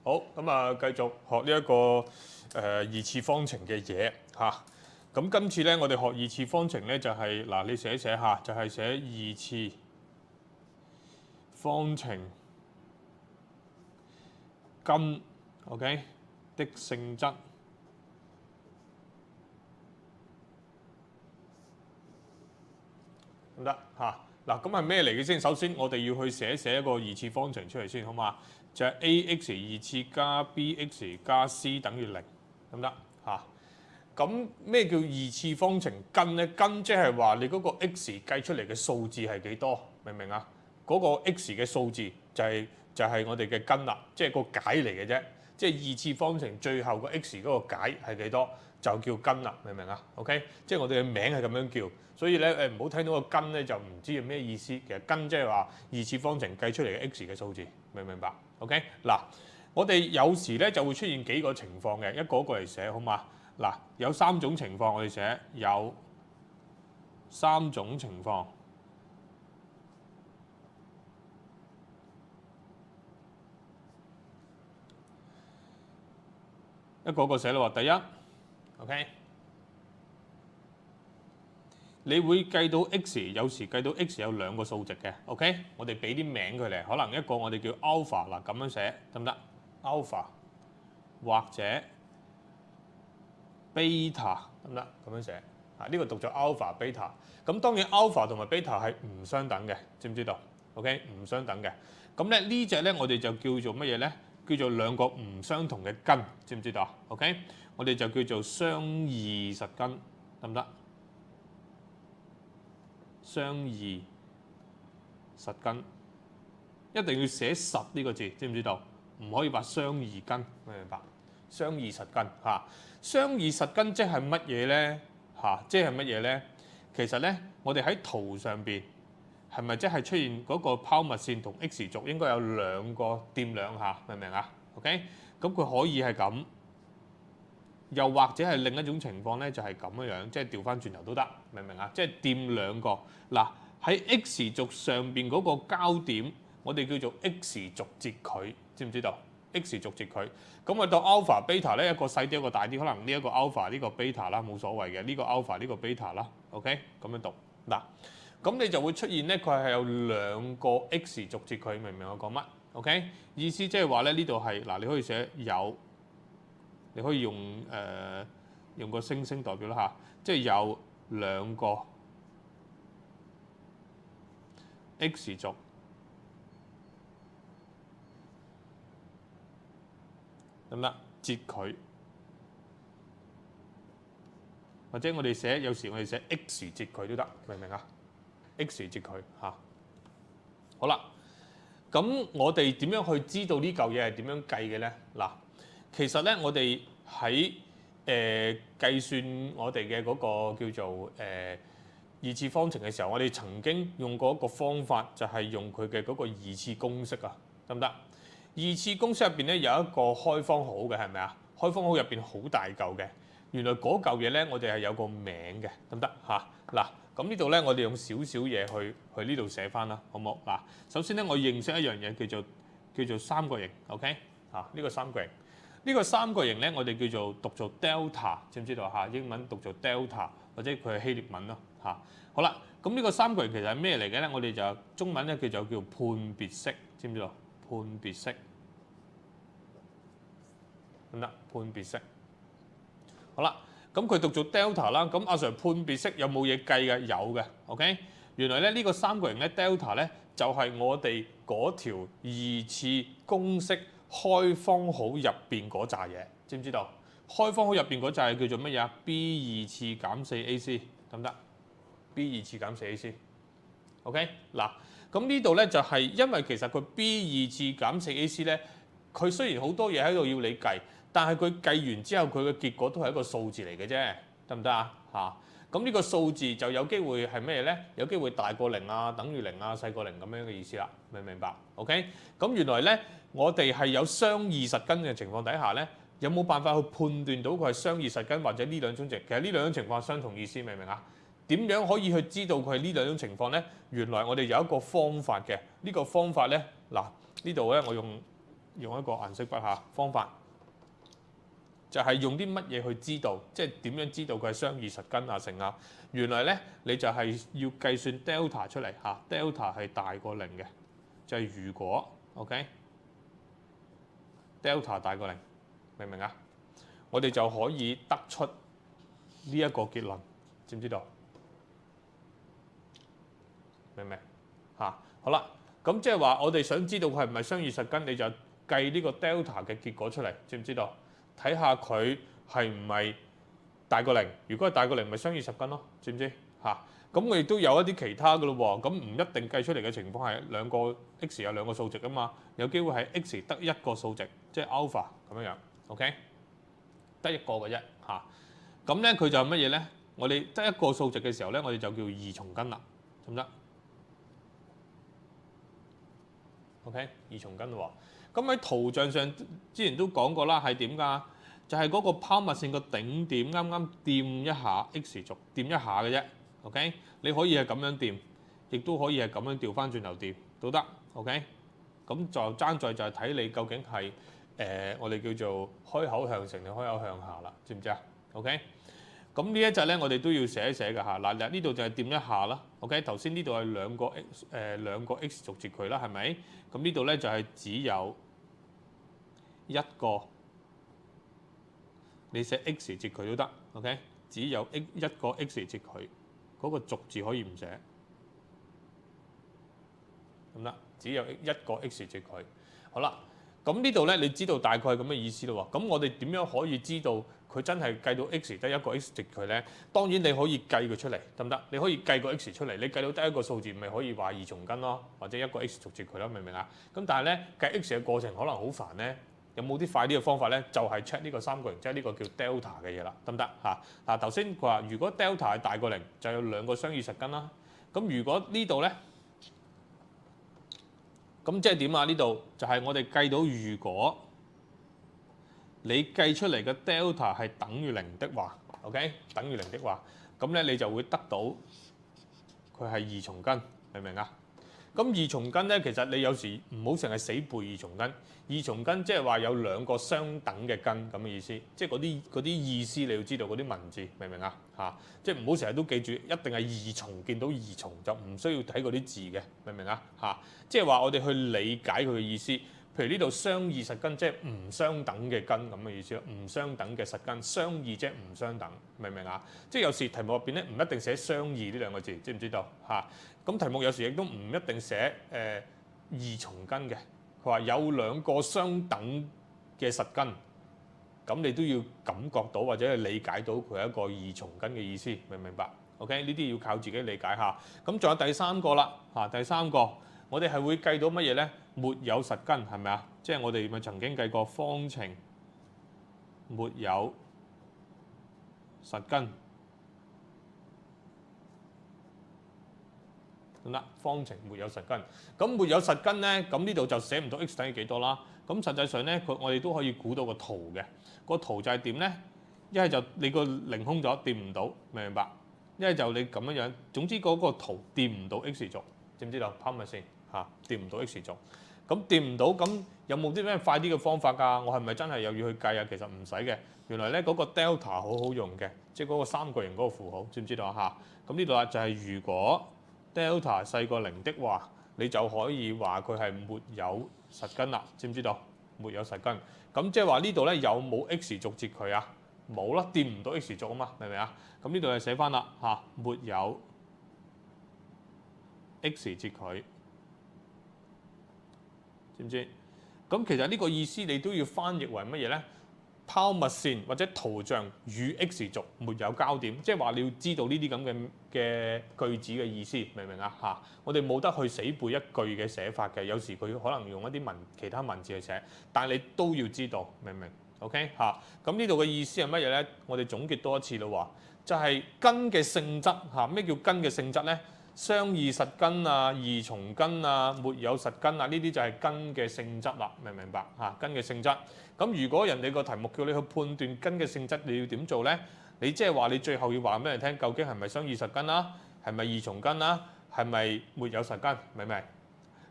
好，咁啊，繼續學呢一個二次方程嘅嘢嚇。咁今次咧，我哋學二次方程咧就係、嗱，你寫一寫下，就係、寫二次方程根 OK 的性質。得唔得嚇？嗱，咁係咩嚟嘅先？首先我哋要去寫一個二次方程出嚟先，好嘛？就係 ax 二次加 bx 加 c 等於零，得唔得嚇？咁咩叫二次方程根咧？根即係話你嗰個 x 計出嚟嘅數字係幾多？明唔明啊？嗰、個 x 嘅數字就係我哋嘅根啦，即係個解嚟嘅啫。即係二次方程最後個 x 嗰個解係幾多，就叫根啦，明唔明啊 ？OK，即係我哋嘅名係咁樣叫，所以咧唔好聽到個根咧就唔知係咩意思。其實根即係話二次方程計出嚟嘅 x 嘅數字，明唔明白 ？OK， 嗱，我哋有時咧就會出現幾個情況嘅，一個一個嚟寫好嘛？嗱，有三種情況我哋寫，有三種情況。一個一個寫咯喎，第一 ，OK， 你會計到 x， 有時計到 x 有兩個數值嘅 ，OK， 我哋俾啲名佢嚟，可能一個我哋叫 alpha 嗱，咁樣寫得唔得 ？alpha 或者 beta 得唔得？咁樣寫啊，呢個讀咗 alpha beta。咁當然 alpha 同埋 beta 係唔相等嘅，知唔知道 ？OK， 唔相等嘅。咁咧呢隻咧我哋就叫做乜嘢咧？叫做兩個唔相同嘅根，知唔知道啊 ？OK， 我哋就叫做相異實根，得唔得？相異實根一定要寫實呢個字，知唔知道？唔可以話相異根，明唔明白？相異實根嚇，相異實根即係乜嘢咧？嚇，即係乜嘢咧？其實咧，我哋喺圖上邊係咪即係出現嗰個拋物線同 x 軸應該有兩個掂兩下，明唔明啊 ？OK， 咁佢可以係咁，又或者係另一種情況咧，就係咁樣樣，即係調翻轉頭都得，明唔明啊？即係掂兩個嗱，喺 x 軸上邊嗰個交點，我哋叫做 x 軸截距，知唔知道 ？x 軸截距，咁啊到 alpha beta 咧，一個細啲一個大啲，可能呢一個 alpha 呢個 beta 啦，冇所謂嘅，呢個 alpha 呢個 beta 啦 ，OK， 咁樣讀嗱。咁你就會出現咧，佢係有兩個 x 軸截距，明唔明我講乜 ？OK， 意思即係話咧，呢度係嗱，你可以寫有，你可以用用個星星代表啦嚇，即係有兩個 x 軸得唔得？截距，或者我哋寫有時我哋寫 x 截距都得，明唔明啊？x 截距嚇，好啦，咁我哋點樣去知道呢嚿嘢係點樣計嘅咧？嗱，其實咧我哋喺計算我哋嘅嗰個叫做二次方程嘅時候，我哋曾經用過一個方法，就係用佢嘅嗰個二次公式啊，得唔得？二次公式入邊咧有一個開方號嘅，係咪啊？開方號入邊好大嚿嘅，原來嗰嚿嘢咧我哋係有個名嘅，得唔得嚇？嗱。咁呢度咧，我哋用少少嘢去呢度寫翻啦，好冇？嗱，首先咧，我認識一樣嘢叫做三角形 ，OK？ 啊，呢個三角形，呢個三角形咧，我哋叫做讀做 delta， 知唔知道嚇？英文讀做 delta， 或者佢係希臘文咯嚇。好啦，咁呢個三角形其實係咩嚟嘅咧？我哋就中文咧叫做判別式，知唔知道？判別式，得唔得？判別式，好啦。咁佢讀做 delta 啦，咁阿 Sir 判別式有冇嘢計嘅？有嘅 ，OK。原來咧呢個三角形咧 delta 咧就係我哋嗰條二次公式開方號入邊嗰扎嘢，知唔知道？開方號入邊嗰扎係叫做乜嘢啊 ？b 二次減四 ac 得唔得 ？b 二次減四 ac，OK。嗱，咁呢度咧就係因為其實佢 b 二次減四 ac 咧，佢雖然好多嘢喺度要你計。但係佢計完之後，佢嘅結果都係一個數字嚟嘅啫，得唔得啊？嚇，咁呢個數字就有機會係咩咧？有機會大過零啊，等於零啊，細過零咁樣嘅意思啦，明唔明白 ？OK， 咁原來咧，我哋係有相異實根嘅情況底下咧，有冇辦法去判斷到佢係相異實根或者呢兩種值？其實呢兩種情況相同意思，明唔明啊？點樣可以去知道佢係呢兩種情況咧？原來我哋有一個方法嘅，呢個方法咧，嗱呢度咧我用用一個顏色筆嚇方法，就係用啲乜嘢去知道，即係點樣知道佢係雙二實根啊成啊？原來咧你就係要計算 delta 出嚟嚇，delta 係大過零嘅，就係如果 OK，delta 大過零，明唔明啊？我哋就可以得出呢一個結論，知唔知道？明唔明嚇？好啦，咁即係話我哋想知道佢係唔係雙二實根，你就計呢個 delta 嘅結果出嚟，知唔知道？睇下佢係唔係大過零，如果係大過零，咪雙二實根咯，知唔知嚇？咁我亦都有一啲其他嘅咯喎，咁唔一定計出嚟嘅情況係兩個 x 有兩個數值啊嘛，有機會係 x 得一個數值，即係 alpha 咁樣樣 ，OK， 得一個嘅啫嚇。咁咧佢就係乜嘢咧？我哋得一個數值嘅時候咧，我哋就叫二重根啦，得唔得 ？OK， 二重根喎。咁喺圖像上之前都講過啦，係點㗎？就係嗰個拋物線個頂點啱啱掂一下 x 軸，掂一下嘅啫。OK， 你可以係咁樣掂，亦都可以係咁樣調翻轉頭掂都得。OK， 咁就爭在就係睇你究竟係我哋叫做開口向上定開口向下啦，知唔知啊 ？OK， 咁呢一隻咧我哋都要寫一寫㗎嚇。嗱，呢度就係掂一下啦。OK， 頭先呢度係兩個 x 軸截佢啦，係咪？咁呢度咧就係只有一個，你寫 x 截佢都得。OK， 只有一個 x 截佢。嗰個軸字可以唔寫，咁啦，只有一個 x 截佢。好啦，咁呢度咧，你知道大概係咁嘅意思咯喎。咁我哋點樣可以知道佢真係計到 x 得一個 x 截佢咧？當然你可以計佢出嚟，得唔得？你可以計個 x 出嚟，你計到得一個數字，咪可以話二重根咯，或者一個 x 軸截佢咯，明唔明啊？咁但係咧計 x 嘅過程可能好煩咧。有冇啲快啲嘅方法咧？就係 check 呢個三角形，即係呢個叫 delta 嘅嘢啦，得唔得嚇？嗱，頭先佢話如果 delta 係大過零，就有兩個雙二實根啦。咁如果呢度咧，咁即係點啊？呢度就係我哋計到，如果你計出嚟嘅 delta 係等於零的話 ，OK， 等於零的話，咁咧你就會得到佢係二重根，明唔明啊？咁二重根咧，其實你有時唔好成日死背二重根。二重根即係話有兩個相等嘅根咁嘅意思，即係嗰啲意思你要知道嗰啲文字，明唔明啊？嚇，即係唔好成日都記住一定係二重，見到二重就唔需要睇嗰啲字嘅，明唔明啊？嚇，即係話我哋去理解佢嘅意思。譬如呢度雙二實根，即係唔相等嘅根咁嘅意思咯，唔相等嘅實根，雙二即係唔相等，明唔明啊？即係有時題目入邊咧唔一定寫雙二呢兩個字，知唔知道嚇？咁題目有時亦都唔一定寫二重根嘅，佢話有兩個相等嘅實根，咁你都要感覺到或者係理解到佢係一個二重根嘅意思，明唔明白 ？OK， 呢啲要靠自己理解下。咁仲有第三個啦，嚇，第三個我哋係會計到乜嘢咧？沒有實根係咪啊？即係我哋咪曾經計過方程沒有實根，咁啦，方程沒有實根。咁沒有實根咧，咁呢度就寫唔到 x 等於幾多啦。咁實際上咧，我哋都可以估到個圖嘅。個圖就係點咧？一係就你個凌空咗掂唔到，明唔明白？一係就你咁樣樣，總之嗰個圖掂唔到 x 軸，知唔知道？拋物線嚇掂唔到 x 軸。咁掂唔到，咁有冇啲咩快啲嘅方法㗎？我係咪真係又要去計啊？其實唔使嘅。原來咧嗰個 delta 好好用嘅，即係嗰個三角形嗰個符號，知唔知道啊？嚇，咁呢度啊就係如果 delta 細過零的話，你就可以話佢係沒有實根啦，知唔知道？沒有實根。咁即係話呢度咧有冇 x 軸截佢啊？冇啦，掂唔到 x 軸啊嘛，明唔明啊？咁呢度就寫翻啦嚇，沒有 x 截佢。知唔知？咁其實呢個意思你都要翻譯為乜嘢咧？拋物線或者圖像與 x 軸沒有交點，即係話你要知道呢啲咁嘅句子嘅意思，明唔明啊？嚇，我哋冇得去死背一句嘅寫法嘅，有時佢可能用一啲其他文字去寫，但係你都要知道，明唔明 ？OK 嚇，咁呢度嘅意思係乜嘢咧？我哋總結多一次咯喎，就係根嘅性質嚇。咩叫根嘅性質咧？雙二實根啊、二重根啊、沒有實根啊，呢啲就係根嘅性質啦，明唔明白嚇？根嘅性質。咁如果人哋個題目叫你去判斷根嘅性質，你要點做咧？你即係話你最後要話俾人聽，究竟係咪雙二實根啦？係咪二重根啦？係咪沒有實根？明唔明？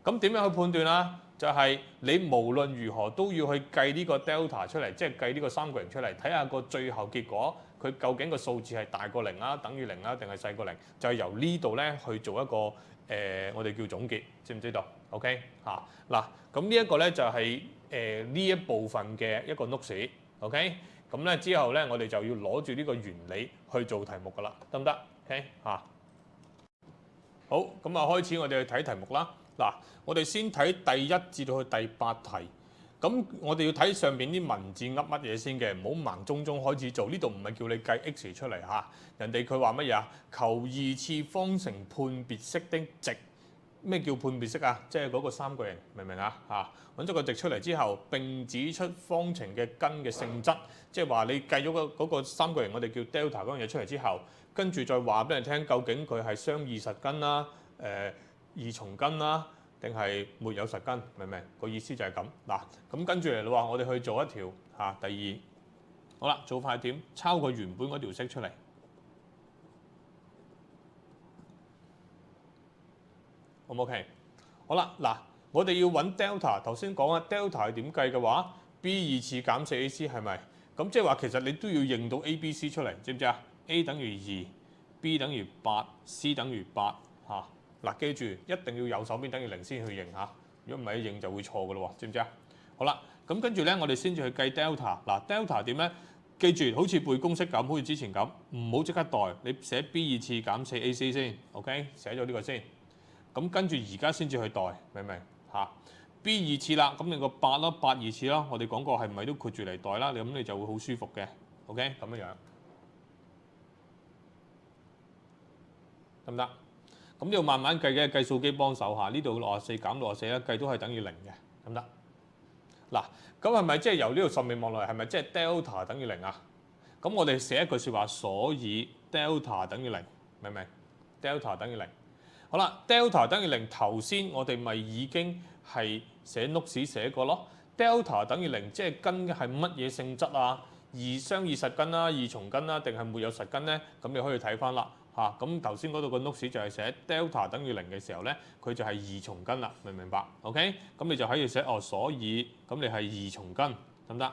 咁點樣去判斷啊？就係、你無論如何都要去計呢個 delta 出嚟，即係計呢個三角形出嚟，睇下個最後結果佢究竟個數字係大過零啊、等於零啊，定係細過零？就係由呢度咧去做一個我哋叫總結，知唔知道 ？OK 嚇嗱，咁呢一個咧就係呢一部分嘅一個 notes OK， 咁咧之後咧我哋就要攞住呢個原理去做題目噶啦，得唔得 ？OK 嚇。好，咁啊開始我哋去睇題目啦。嗱，我哋先睇第1至到去第8題。咁我哋要睇上邊啲文字噏乜嘢先嘅，唔好盲中中開始做。呢度唔係叫你計 x 出嚟嚇，人哋佢話乜嘢啊？求二次方程判別式的值。咩叫判別式啊？即係嗰個三角形，明唔明啊？嚇，揾咗個值出嚟之後，並指出方程嘅根嘅性質，即係話你計咗嗰個三角形，我哋叫 delta 嗰樣嘢出嚟之後，跟住再話俾你聽，究竟佢係雙異實根啦、二重根啦，定係沒有實根，明唔明？個意思就係咁嗱。咁跟住嚟咯，我哋去做一條第2，好啦，做快點，抄個原本嗰條式出嚟。OK， 好啦，嗱，我哋要揾 delta， 頭先講啊 delta 係點計嘅話 ，b 2次減 4ac 係咪？咁即係話其實你都要認到 a、b、c 出嚟，知唔知啊 ？a 等於2 ，b 等於8 ，c 等於8嚇。嗱，記住一定要右手邊等於0先去認嚇，如果唔係認就會錯嘅咯喎，知唔知啊？好啦，咁跟住咧，我哋先至去計 delta。嗱 delta 點咧？記住好似背公式咁，好似之前咁，唔好即刻代，你寫 b 2次減 4ac 先 ，OK， 寫咗呢個先。咁跟住而家先至去代，明唔明嚇 ？b 2次啦，咁你個8啦，8 2次啦，我哋講過係咪都括住嚟代啦？咁你就會好舒服嘅 ，OK 咁樣樣，得唔得？咁要慢慢計嘅，計數機幫手下呢度64減64咧，計都係等於0嘅，得唔得？嗱，咁係咪即係由呢度順面望落嚟，係咪即係 delta 等於0啊？咁我哋寫一句説話，所以 delta 等於0，明唔明 ？delta 等於0。好啦 ，delta 等於0，頭先我哋咪已經係寫 notes 寫過咯。delta 等於0，即係根係乜嘢性質啊？雙異實根啦、二重根啦，定係沒有實根咧？咁你可以睇翻啦嚇。咁頭先嗰度個 notes 就係寫 delta 等於0嘅時候咧，佢就係二重根啦，明唔明白 ？OK， 咁你就可以寫所以咁你係二重根，得唔得？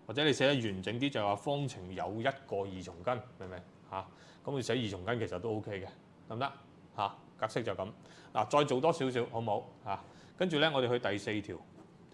或者你寫得完整啲就係話方程有一個二重根，明唔明嚇？咁你寫二重根其實都 OK 嘅，得唔得？格式就咁嗱，再做多少少好冇嚇？跟住咧，我哋去第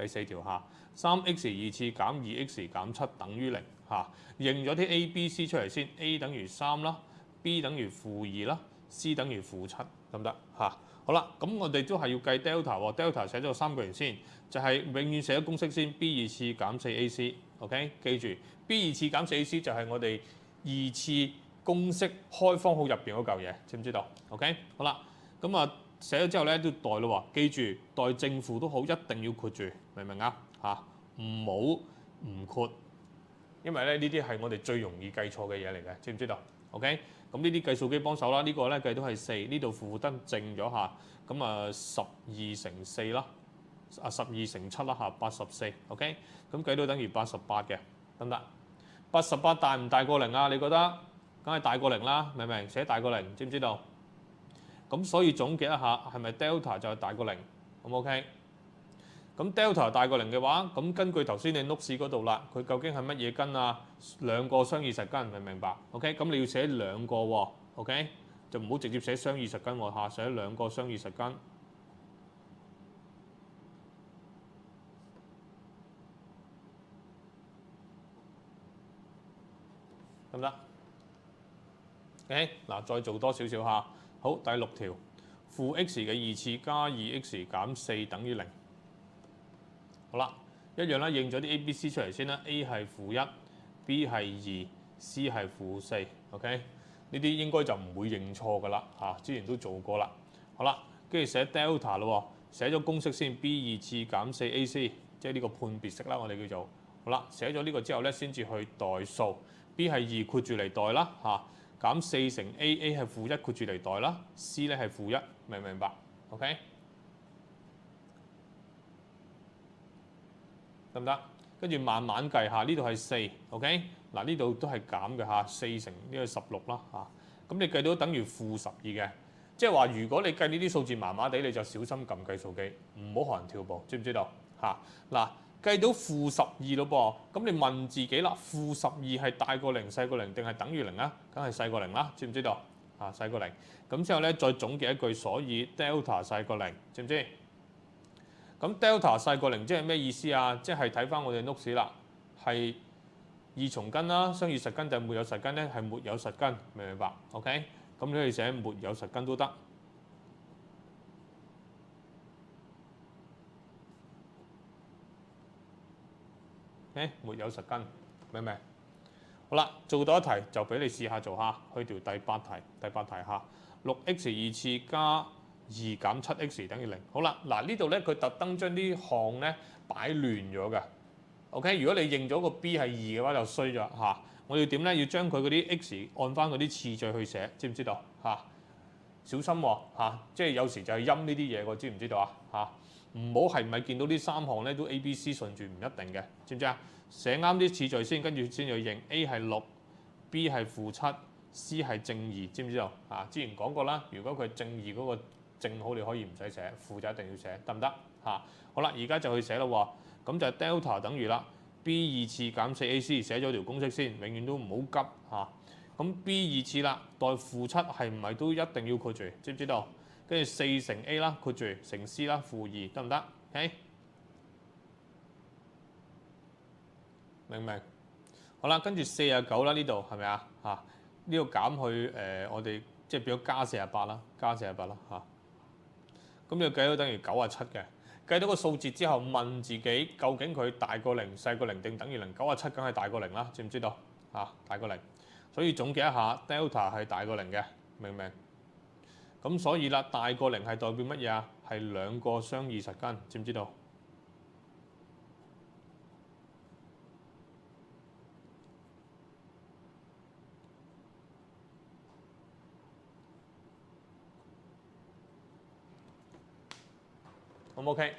四條嚇，3x 2次減 2x 減7等於0嚇，認咗啲 a、b、c 出嚟先 ，a 等於3啦 ，b 等於-2啦 ，c 等於-7，得唔得嚇？好啦，咁我哋都係要計 delta 喎 ，delta 寫咗個三角形先，就係永遠寫咗公式先 ，b 2次減 4ac，OK， 記住 b 2次減 4ac 就係我哋2次公式開方號入邊嗰嚿嘢，知唔知道 ？OK， 好啦。咁啊寫咗之後咧都代咯喎，記住代正負都好，一定要括住，明唔明啊？嚇，唔好唔括，因為咧呢啲係我哋最容易計錯嘅嘢嚟嘅，知唔知道 ？OK，咁呢啲計數機幫手啦，呢個咧計到係4，呢度負得正咗下，咁啊12乘4啦，12乘7啦嚇，84，OK，咁計到等於88嘅，得唔得？88大唔大過0啊？你覺得？梗係大過0啦，明唔明？寫大過0，知唔知道？咁所以總結一下，係咪 delta 就係大過0？咁 OK？咁 delta 大過0嘅話，咁根據頭先你 notes 嗰度啦，佢究竟係乜嘢根啊？兩個雙異實根，明唔明白 ？OK？咁你要寫兩個喎 ，OK？就唔好直接寫雙異實根喎嚇，寫兩個雙異實根，得唔得 ？OK？嗱，再做多少少嚇。好，第6條，負 x 嘅2次加 2x 減4等於0。好啦，一樣啦，認咗啲 a、b、c 出嚟先啦。a 係-1，b 係2，c 係-4。OK， 呢啲應該就唔會認錯噶啦嚇，之前都做過啦。好啦，跟住寫 delta 咯喎，寫咗公式先 b 2次減 4ac， 即係呢個判別式啦，我哋叫做。好啦，寫咗呢個之後咧，先至去代數。b 係2括住嚟代啦嚇。減4乘 a 係-1括住嚟代啦 ，c 咧係-1，明唔明白 ？OK， 得唔得？跟住慢慢計下，呢度係4 ，OK， 嗱呢度都係減嘅嚇，4乘呢個16啦嚇，咁你計到等於-12嘅，即係話如果你計呢啲數字麻麻地，你就小心撳計數機，唔好學人跳步，知唔知道？嗱，計到-12咯噃，咁你問自己啦，-12係大過零、細過零定係等於零啊？梗係細過零啦，知唔知道？細過零。咁之後咧，再總結一句，所以 delta 細過零，知唔知？咁 delta 細過零即係咩意思啊？即係睇翻我哋 notes 啦，係二重根啦，雙二實根定係沒有實根咧？係沒有實根，明唔明白 ？OK， 咁你可以寫沒有實根都得。OK， 沒有實根，明唔明？好啦，做多一題就俾你試下做下，去條第八題下，6x 二次加2減 7x 等於0。好啦，嗱呢度咧佢特登將啲項咧擺亂咗嘅。OK， 如果你認咗個 b 係2嘅話就衰咗嚇。我要點咧？要將佢嗰啲 x 按翻嗰啲次序去寫，知唔知道嚇？小心喎即係有時就係陰呢啲嘢，我知唔知道啊唔好係咪見到呢3項咧都 A、B、C 順住唔一定嘅，知唔知啊？寫啱啲次序先，跟住先去認 A 係6，B 係-7，C 係正2，知唔知道？之前講過啦，如果佢係正2嗰個正好，你可以唔使寫，負就一定要寫，得唔得？好啦，而家就去寫咯喎，咁就 delta 等於啦 B 二次減 4AC， 寫咗條公式先，永遠都唔好急咁 B 二次啦，代-7係唔係都一定要括住？知唔知道？跟住4乘 A 啦，括住乘 C 啦，-2得唔得 ？OK， 明唔明？好啦，跟住49啦，呢度係咪啊？呢度減去我哋即係變咗加48啦，加48啦咁你計到等於97嘅，計到個數字之後問自己究竟佢大過0、細過0定等於0？97梗係大過0啦，知唔知道？大過0，所以總結一下 ，delta 係大過0嘅，明唔明？咁所以啦，大過0係代表乜嘢啊？係2個雙二實根，知唔知道？好唔 OK？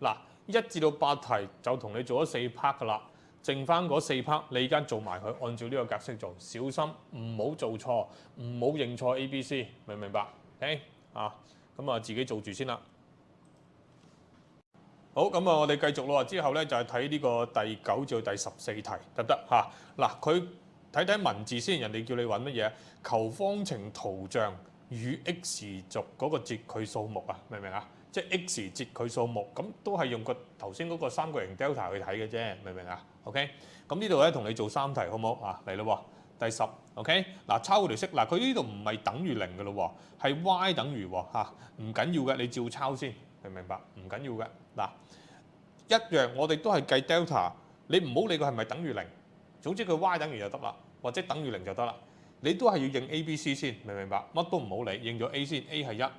嗱，1至到8題就同你做咗4 part 噶啦，剩翻嗰4 part 你而家做埋佢，按照呢個格式做，小心唔好做錯，唔好認錯 A、B、C， 明唔明白 ？OK 咁自己做住先啦。好，咁我哋繼續咯。之後咧就係睇呢個第9至到第14題，得唔得嗱，佢睇睇文字先，人哋叫你揾乜嘢？求方程圖像與 x 軸嗰個截距數目啊，明唔明啊？即係 x 截距數目，咁都係用個頭先嗰個三角形 delta 去睇嘅啫，明唔明啊 ？OK， 咁呢度咧同你做3題好唔好嚟咯喎，第10 OK， 抄嗰條式，佢呢度唔係等於0嘅咯喎，係 y 等於唔緊要嘅，你照抄先，明唔明白？唔緊要嘅一樣，我哋都係計 delta， 你唔好理佢係咪等於0，總之佢 y 等於就得啦，或者等於0就得啦。你都係要認 A、B、C 先，明唔明白？乜都唔好理，認咗 A 先 ，A 係1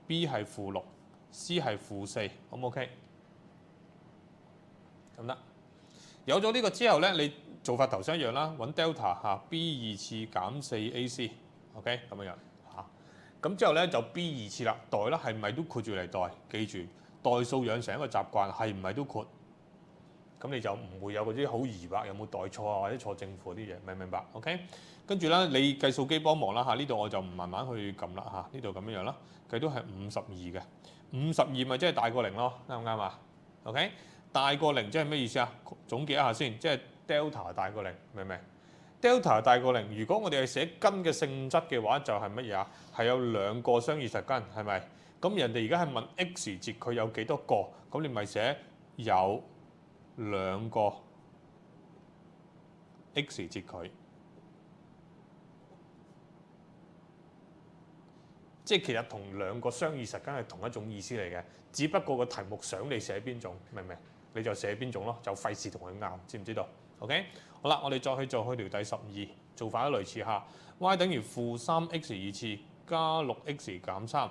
，B 係-6，C 係-4，好唔 OK？咁得。有咗呢個之後咧，你做法頭先一樣啦，揾 delta B 二次減 4AC，OK 咁樣咁之後咧就 B 二次啦，代啦係咪都括住嚟代？記住代數養成一個習慣，係唔係都括？咁你就唔會有嗰啲好疑惑有冇代錯或者錯正負啲嘢，明唔明白 ？OK， 跟住咧你計數機幫忙啦呢度我就唔慢慢去撳啦呢度咁樣啦，計到係52嘅，52咪即係大過0咯，啱唔啱啊 ？OK， 大過0即係咩意思啊？總結一下先，即係 delta 大過0，明唔明 ？delta 大過0，如果我哋係寫根嘅性質嘅話，就係乜嘢啊？係有2個雙二實根，係咪？咁人哋而家係問 x 截距有幾多個，咁你咪寫有2個 x 截距，即係其實同2個雙二實根係同一種意思嚟嘅，只不過個題目想你寫邊種，明唔明？你就寫邊種咯，就費事同佢拗，知唔知道 ？OK， 好啦，我哋再去做去條第12，做法都類似下 y 等於-3x 二次加6x減3，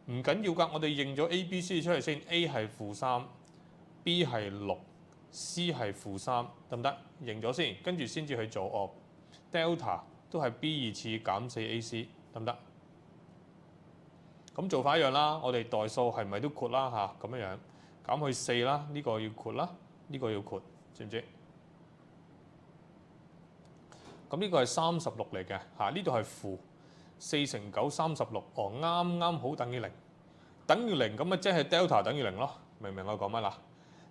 唔緊要㗎，我哋認咗 A、B、C 出嚟先 ，A 係-3，B 係6。C 係-3，得唔得？認咗先，跟住先至去做delta 都係 B 二次減 4AC， 得唔得？咁做法一樣啦，我哋代數係咪都括啦咁樣減去4啦，呢個要括啦，呢個要括，知唔知？咁呢個係36嚟嘅呢度係負， 4乘9 36，哦啱啱好等於零，等於零咁啊，即係 delta 等於零咯，明唔明我講乜啦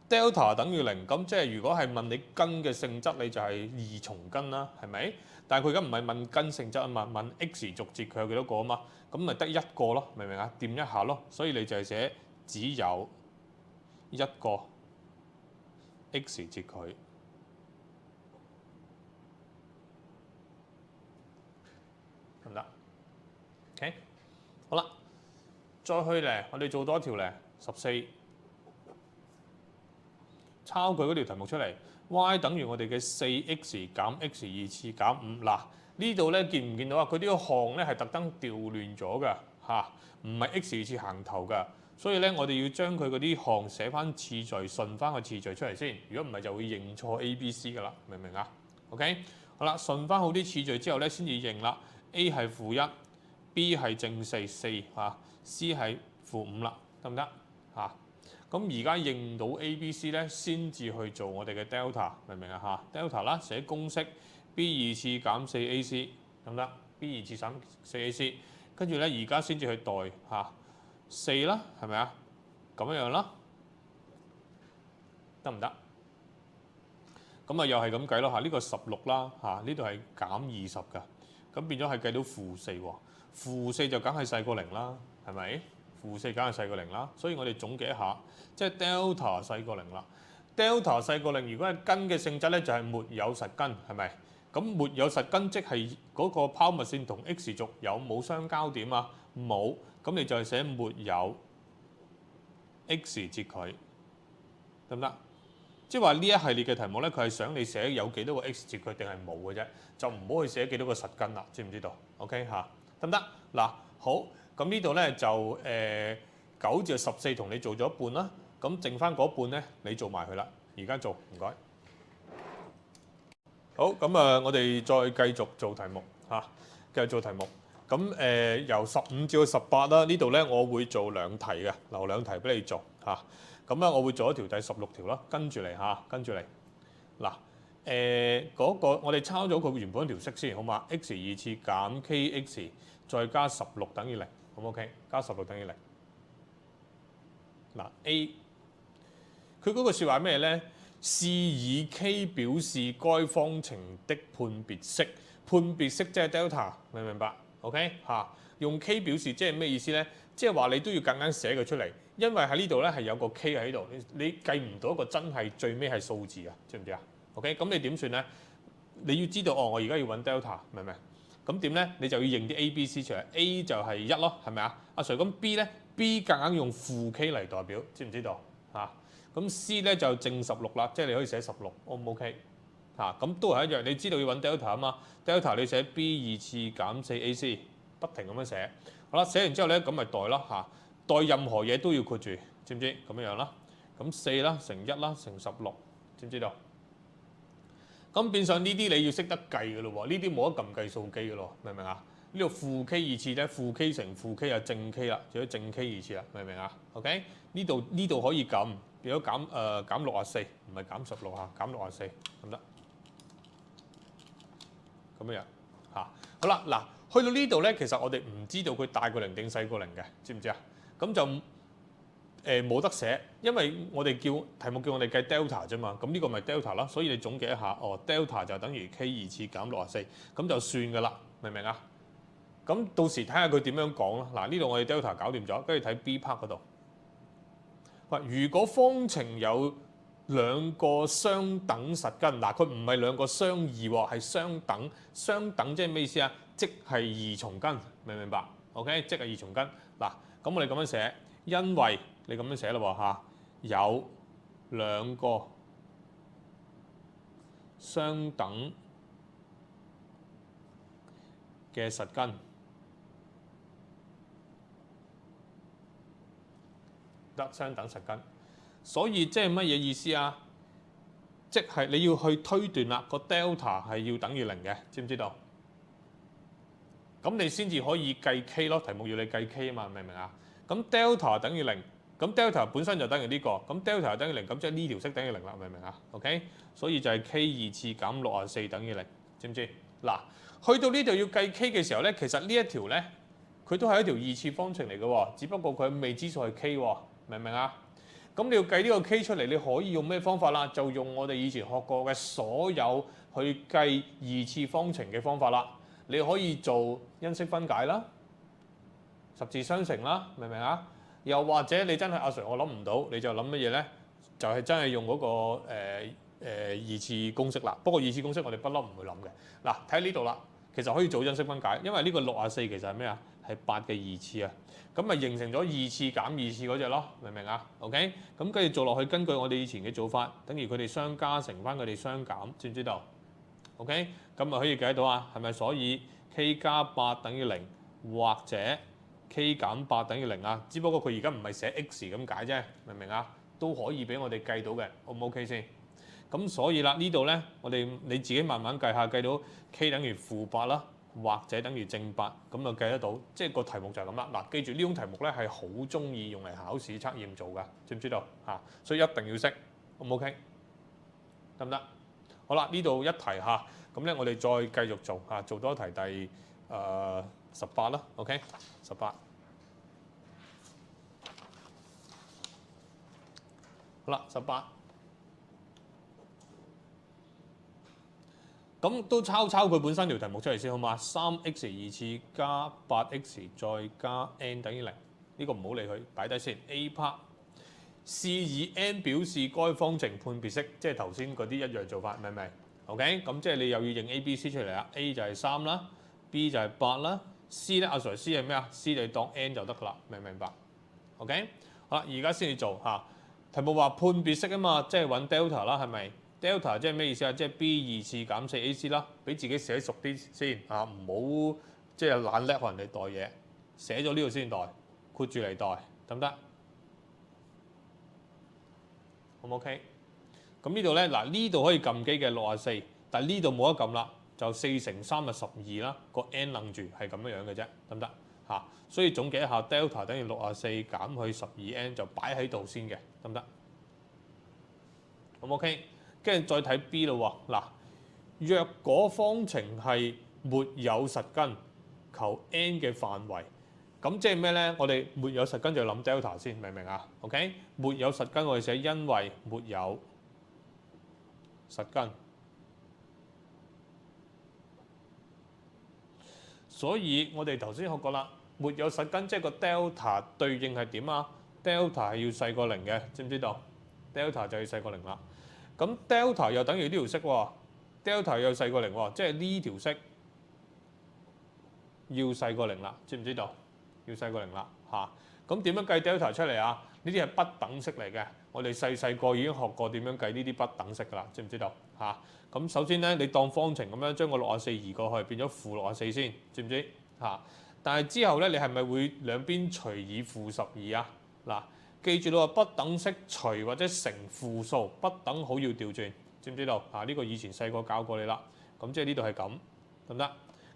？delta 等於零，咁即係如果係問你根嘅性質，你就係二重根啦，係咪？但係佢而家唔係問根性質啊嘛，問 x 逐節佢有幾多個啊嘛，咁咪得一個咯，明唔明啊？掂一下咯，所以你就係寫只有一個 x 節佢，得唔得 ？OK， 好啦，再去咧，我哋做多一條咧，14。抄佢嗰條題目出嚟 ，y 等於我哋嘅4x 減 x 二次減5。嗱呢度咧見唔見到啊？佢呢個項咧係特登調亂咗㗎嚇，唔係 x 二次行頭㗎。所以咧我哋要將佢嗰啲項寫翻次序，順翻個次序出嚟先。如果唔係就會認錯 A、B、C 㗎啦，明唔明啊 ？OK， 好啦，順翻好啲次序之後咧，先至認啦。A 係-1，B 係正4嚇，C 係-5啦，得唔得嚇？咁而家認到 A、B、C 咧，先至去做我哋嘅 delta， 明唔明啊？嚇 delta 啦，寫公式 B 二次減4AC 得唔得 ？B 二次減4AC， 跟住咧而家先至去代嚇4啦，係咪啊？咁樣啦，得唔得？咁啊又係咁計咯嚇，呢個16啦嚇，呢度係減20㗎，咁變咗係計到-4喎，-4就梗係細過0啦，係咪？-4梗係細過0啦，所以我哋總結一下，即係 delta 細過0啦。delta 細過0，如果係根嘅性質咧，就係沒有實根，係咪？咁沒有實根即係嗰個拋物線同 x 軸有冇相交點啊？冇，咁你就係寫沒有 x 節佢，得唔得？即係話呢一系列嘅題目咧，佢係想你寫有幾多個 x 節佢定係冇嘅啫，就唔好去寫幾多個實根啦，知唔知道 ？OK 嚇，得唔得？嗱，好。咁呢度咧就9至14同你做咗一半啦，咁剩翻嗰半咧你做埋佢啦。而家做，唔該。好，咁啊，我哋再繼續做題目嚇，繼續做題目。咁由15至到18啦，呢度咧我會做兩題嘅，留兩題俾你做嚇。咁咧我會做一條第16條啦，跟住嚟嚇，跟住嚟。嗱嗰個我哋抄咗佢原本條式先，好嘛 ？x 二次減 kx 再加16等於0。咁 OK， 加16等於0。嗱 A， 佢嗰個説話咩咧？是以 K 表示該方程的判別式，判別式即係 delta， 明唔明白 ？OK 嚇，用 K 表示即係咩意思咧？即係話你都要夾硬寫佢出嚟，因為喺呢度咧係有個 K 喺度，你計唔到一個真係最尾係數字啊，知唔知啊 ？OK， 咁你點算咧？你要知道哦，我而家要揾 delta， 明唔明？咁點咧？你就要認啲 A、B、C 出嚟 ，A 就係1咯，係咪啊？阿 Sir， 咁 B 咧 ，B 夾硬用負 K 嚟代表，知唔知道嚇？咁 C 咧就正16啦，即係你可以寫16，O 唔 OK？嚇，咁都係一樣，你知道要揾 delta 啊嘛 ，delta 你寫 B 二次減4AC， 不停咁樣寫。好啦，寫完之後咧，咁咪代咯嚇，代任何嘢都要括住，知唔知？咁樣啦，咁4啦，乘1啦，乘16，知唔知道？咁變相呢啲你要識得計嘅咯喎，呢啲冇得撳計數機嘅咯，明唔明啊？呢度負 K 二次咧，負 K 乘負 K 啊，正 K 啦，仲有正 K 二次啦，明唔明啊 ？OK， 呢度可以撳，變咗減64，唔係減16嚇，減64得唔得？咁樣嚇，好啦，嗱，去到呢度咧，其實我哋唔知道佢大過0定細過0嘅，知唔知啊？咁就冇得寫，因為我哋題目叫我哋計 delta 啫嘛，咁呢個咪 delta 啦，所以你總結一下，哦 delta 就等於 K 二次減64，咁就算㗎啦，明唔明啊？咁到時睇下佢點樣講啦。嗱，呢度我哋 delta 搞掂咗，跟住睇 B part 嗰度。如果方程有兩個相等實根，嗱佢唔係兩個相異喎，係相等。相等即係咩意思啊？即係二重根，明唔明白 ？OK， 即係二重根。嗱，咁我哋咁樣寫，因為你咁樣寫啦喎嚇，有兩個相等嘅實根，得相等實根，所以即係乜嘢意思啊？即係你要去推斷啦，個 delta 係要等於0嘅，知唔知道？咁你先至可以計 K 咯，題目要你計 K 啊嘛，明唔明啊？咁 delta 等於0，咁 delta 本身就等於呢個，咁 delta 等於0，咁即係呢條式等於0啦，明唔明啊 ？OK， 所以就係 K 二次減64等於0，知唔知？嗱，去到呢度要計 k 嘅時候咧，其實呢一條咧，佢都係一條二次方程嚟嘅喎，只不過佢未知數係 k 喎，明唔明啊？咁你要計呢個 k 出嚟，你可以用咩方法啦？就用我哋以前學過嘅所有去計二次方程嘅方法啦。你可以做因式分解啦、十字相乘啦，明唔明啊？又或者你真係阿 Sir 我諗唔到，你就諗乜嘢咧？就係真係用嗰個二次公式啦。不過二次公式我哋不嬲唔會諗嘅。嗱，睇呢度啦，其實可以做因式分解，因為呢個64其實係咩啊？係8嘅二次啊。咁咪形成咗二次減二次嗰隻咯，明唔明啊 ？OK， 咁跟住做落去，根據我哋以前嘅做法，等於佢哋相加乘翻佢哋相減，知唔知道 ？OK， 咁咪可以計到啊？係咪？所以 k 加8等於0，或者 k 減8等於0啊？只不過佢而家唔係寫 x 咁解啫，明唔明啊？都可以俾我哋計到嘅 ，O 唔 OK 先？咁所以啦，呢度咧，你自己慢慢計下，計到 k 等於-8啦。或者等於正8，咁就計得到，即係個題目就係咁啦。嗱，記住呢種題目咧係好中意用嚟考試測驗做㗎，知唔知道嚇？所以一定要識，好唔 OK？得唔得？好啦，呢度一題嚇，咁咧我哋再繼續做嚇，做多一題第18啦 ，OK？ 18。好啦，18。咁都抄佢本身條題目出嚟先好嘛？3x 二次加8x 再加 n 等於0，呢個唔好理佢，擺低先。A part 試以 n 表示該方程判別式，即係頭先嗰啲一樣做法，明唔明 ？OK， 咁即係你又要認 A、B、C 出嚟啦。A 就係3啦 ，B 就係8啦 ，C 咧阿 Sir C 係咩啊 ？C 你當 n 就得㗎啦，明唔明白 ？OK， 好啦，而家先至做嚇。題目話判別式啊嘛，即係揾 delta 啦，係咪？delta 即係咩意思啊？即係 b 2次減 4ac 啦，俾自己寫熟啲先嚇，唔好即係懶叻學人哋代嘢，寫咗呢度先代，括住嚟代，得唔得？好唔 OK？ 咁呢度咧，嗱呢度可以撳機嘅64，但係呢度冇得撳啦，就4乘3係12啦，個 n 楞住係咁樣樣嘅啫，得唔得嚇？所以總結一下 delta 等於64減去12n 就擺喺度先嘅，得唔得？好唔 OK？跟住再睇 B 咯喎，嗱，若果方程係沒有實根，求 n 嘅範圍，咁即係咩咧？我哋沒有實根就諗 delta 先，明唔明啊 ？OK， 沒有實根我哋寫因為沒有實根，所以我哋頭先學過啦，沒有實根即係個 delta 對應係點啊 ？delta 係要細過0嘅，知唔知道 ？delta 就要細過0啦。咁 delta 又等於呢條式喎 ，delta 又細過0喎，即係呢條式要細過0啦，知唔知道？要細過0啦嚇。咁點樣計 delta 出嚟啊？呢啲係不等式嚟嘅，我哋細個已經學過點樣計呢啲不等式㗎啦，知唔知道嚇？咁首先咧，你當方程咁樣將個64移過去，變咗負64先，知唔知嚇？但係之後咧，你係咪會兩邊除以負12啊？嗱。記住咯，不等式除或者乘負數，不等號要調轉，知唔知道？呢個以前細個教過你啦。咁即係呢度係咁，得唔得？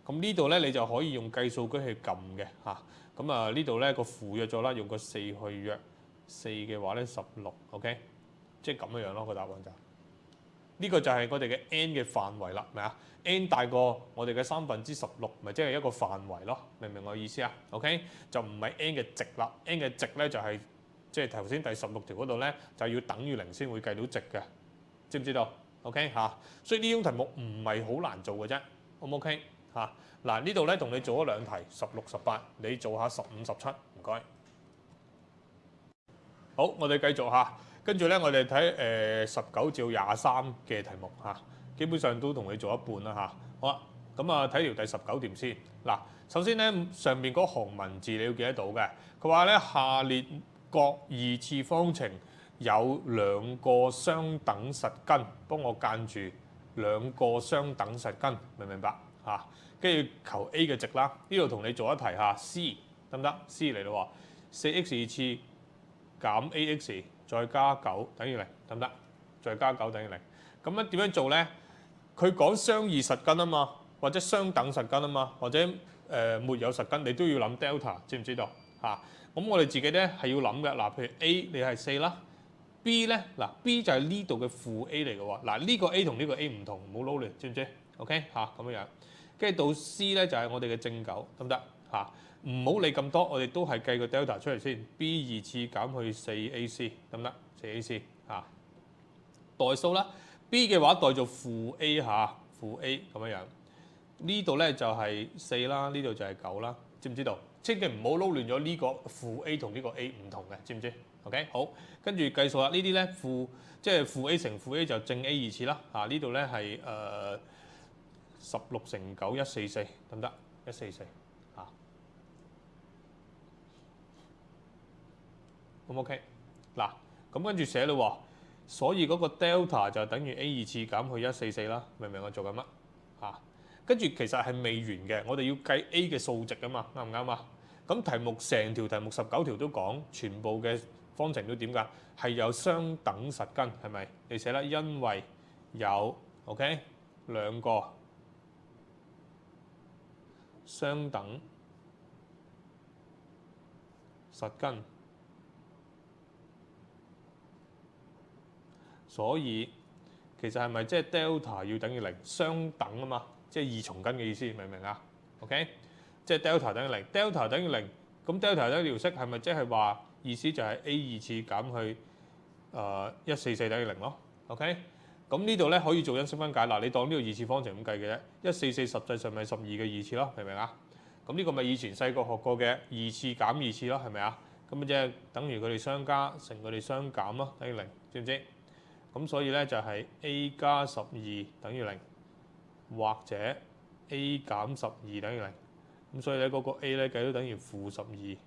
咁呢度咧你就可以用計數機去撳嘅嚇。咁呢度咧個負約咗啦，用個4去約4嘅話咧16 ，OK， 即係咁樣樣咯個答案就。呢個就係我哋嘅 n 嘅範圍啦，明啊 ？n 大過我哋嘅16/3，咪即係一個範圍咯，明唔明我意思啊 ？OK， 就唔係 n 嘅值啦 ，n 嘅值咧就係。即係頭先第16條嗰度咧，就要等於0先會計到值嘅，知唔知道 ？OK 嚇，所以呢種題目唔係好難做嘅啫，O 唔 OK 嚇？嗱呢度咧同你做咗兩題，16、18，你做下15、17，唔該。好，我哋繼續嚇，跟住咧我哋睇19至23嘅題目嚇，基本上都同你做一半啦嚇。好啦，咁啊睇條第19條先。嗱，首先咧上面嗰行文字你要記得到嘅，佢話咧下列各二次方程有兩個相等實根，幫我間住兩個相等實根，明唔明白嚇？跟住求 A 嘅值啦，呢度同你做一題嚇 C 得唔得 ？C 嚟咯喎，4x 二次減 ax 再加9等於0，得唔得？再加9等於0。咁樣點樣做咧？佢講相異實根啊嘛，或者相等實根啊嘛，或者沒有實根，你都要諗 delta，知唔知道嚇？咁我哋自己咧係要諗嘅，嗱，譬如 A 你係4啦 ，B 咧嗱 B 就係呢度嘅負 A 嚟嘅喎，嗱呢個 A 同呢個 A 唔同，唔好撈亂，知唔知 ？OK 嚇咁樣樣，跟住到 C 咧就係我哋嘅正九，得唔得嚇？唔好理咁多，我哋都係計個 delta 出嚟先。B 二次減去四 AC 得唔得？4AC 嚇。代數啦 ，B 嘅話代做負 A 嚇，負 A 咁樣樣。呢度咧就係4啦，呢度就係9啦，知唔知道？千祈唔好撈亂咗呢個負 A 同呢個 A 唔同嘅，知唔知 ？OK， 好，跟住計數啦。呢啲咧即係負 A 乘負 A 就正 A 二次啦。呢度咧係16乘9 144，得唔得？144嚇。咁 OK， 嗱，咁跟住寫咯喎。所以嗰個 delta 就等於 A 二次減去144啦，明唔明我做緊乜？跟住其實係未完嘅，我哋要計 A 嘅數值啊嘛，啱唔啱啊？咁題目成條題目19條都講，全部嘅方程都點㗎？係有相等實根，係咪？你寫啦，因為有 OK 兩個相等實根，所以其實係咪即係 delta 要等於0？相等啊嘛，即係二重根嘅意思，明唔明啊 ？OK， 即係 delta 等於0，delta 等於0，咁 delta 等於條式係咪即係話意思就係 A 二次減去144等於0咯 ？OK， 咁呢度咧可以做因式分解嗱，你當呢個二次方程咁計嘅啫，144實際上咪12嘅二次咯，明唔明啊？咁呢個咪以前細個學過嘅二次減二次咯，係咪啊？咁即係等於佢哋相加乘佢哋相減咯，等於0，知唔知？咁所以咧就係 A 加12等於0，或者 A 減12等於0。咁所以咧嗰個 A 咧計都等於負12，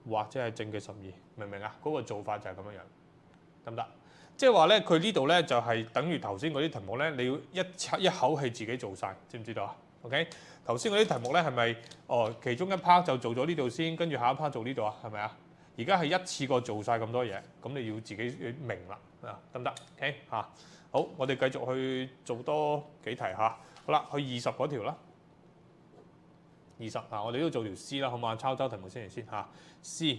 或者係正嘅12，明唔明啊？嗰個做法就係咁樣樣，得唔得？即係話咧，佢呢度咧就係等於頭先嗰啲題目咧，你要一口氣自己做晒，知唔知道啊 ？OK， 頭先嗰啲題目咧係咪其中一 part 就做咗呢度先，跟住下一 part 做呢度啊？係咪啊？而家係一次過做晒咁多嘢，咁你要自己明啦，得唔得 ？OK 嚇，好，我哋繼續去做多幾題嚇。好啦，去20嗰條啦。20我哋都做條 C 啦，好嘛？抄題目先嚟先嚇。C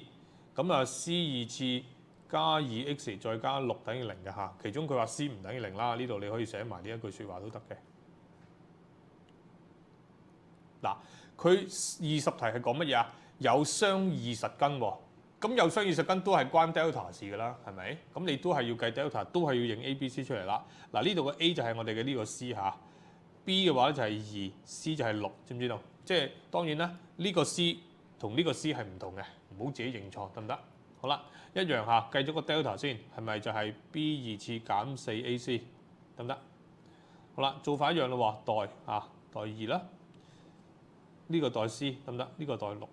咁啊 ，C 二次加 2x 再加6等於0嘅嚇。其中佢話 C 唔等於0啦，呢度你可以寫埋呢一句説話都得嘅。嗱，佢20題係講乜嘢啊？有相異實根喎。咁有相異實根都係關 delta 事㗎啦，係咪？咁你都係要計 delta，都係要認 A、B、C 出嚟啦。嗱，呢度嘅 A 就係我哋嘅呢個 C 嚇，B 嘅話就係2，C 就係6，知唔知道？即係當然啦，呢個 C 同呢個 C 係唔同嘅，唔好自己認錯，得唔得？好啦，一樣嚇，計咗個 delta 先，係咪就係 B 二次減4AC，得唔得？好啦，做法一樣咯喎，代2啦，呢個代 C 得唔得？呢個代6。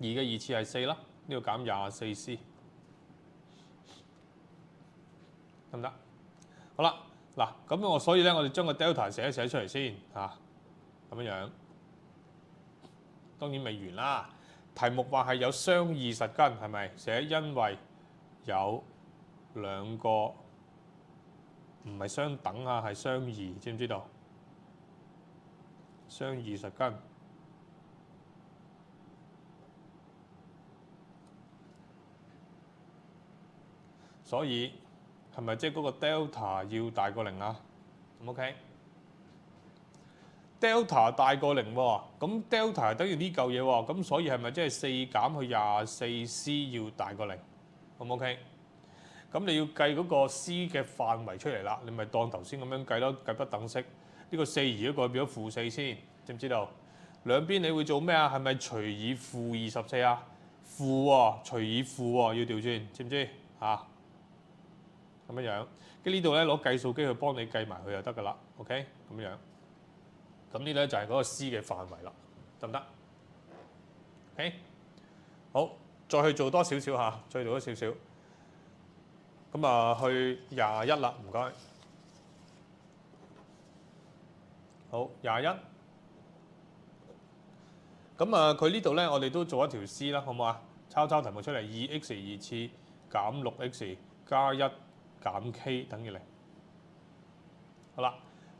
2嘅二次係4啦，呢個減24C，得唔得？好啦，嗱咁所以咧，我哋將個 delta 寫出嚟先嚇，咁樣。當然未完啦，題目話係有相異實根，係咪？寫因為有兩個唔係相等啊，係相異，知唔知道？相異實根。所以係咪即係嗰個 delta 要大過0啊？咁 OK。delta 大過0喎，咁 delta 係等於呢嚿嘢喎，咁所以係咪即係4減去24C 要大過0？咁 OK。咁你要計嗰個 C 嘅範圍出嚟啦，你咪當頭先咁樣計咯，計不等式。呢個4移咗過去變咗-4先，知唔知道？兩邊你會做咩啊？係咪除以-24啊？負喎，除以負喎，要調轉，知唔知嚇？咁樣，跟呢度咧攞計數機去幫你計埋佢就得㗎啦。OK，咁樣。咁呢咧就係嗰個 C 嘅範圍啦，得唔得 ？OK， 好，再去做多少少嚇，再做多少少。咁啊，去21啦，唔該。好，21。咁啊，佢呢度咧，我哋都做一條 C 啦，好唔好啊？抄題目出嚟，2x 二次減6x 加1減 k 等於0。好啦，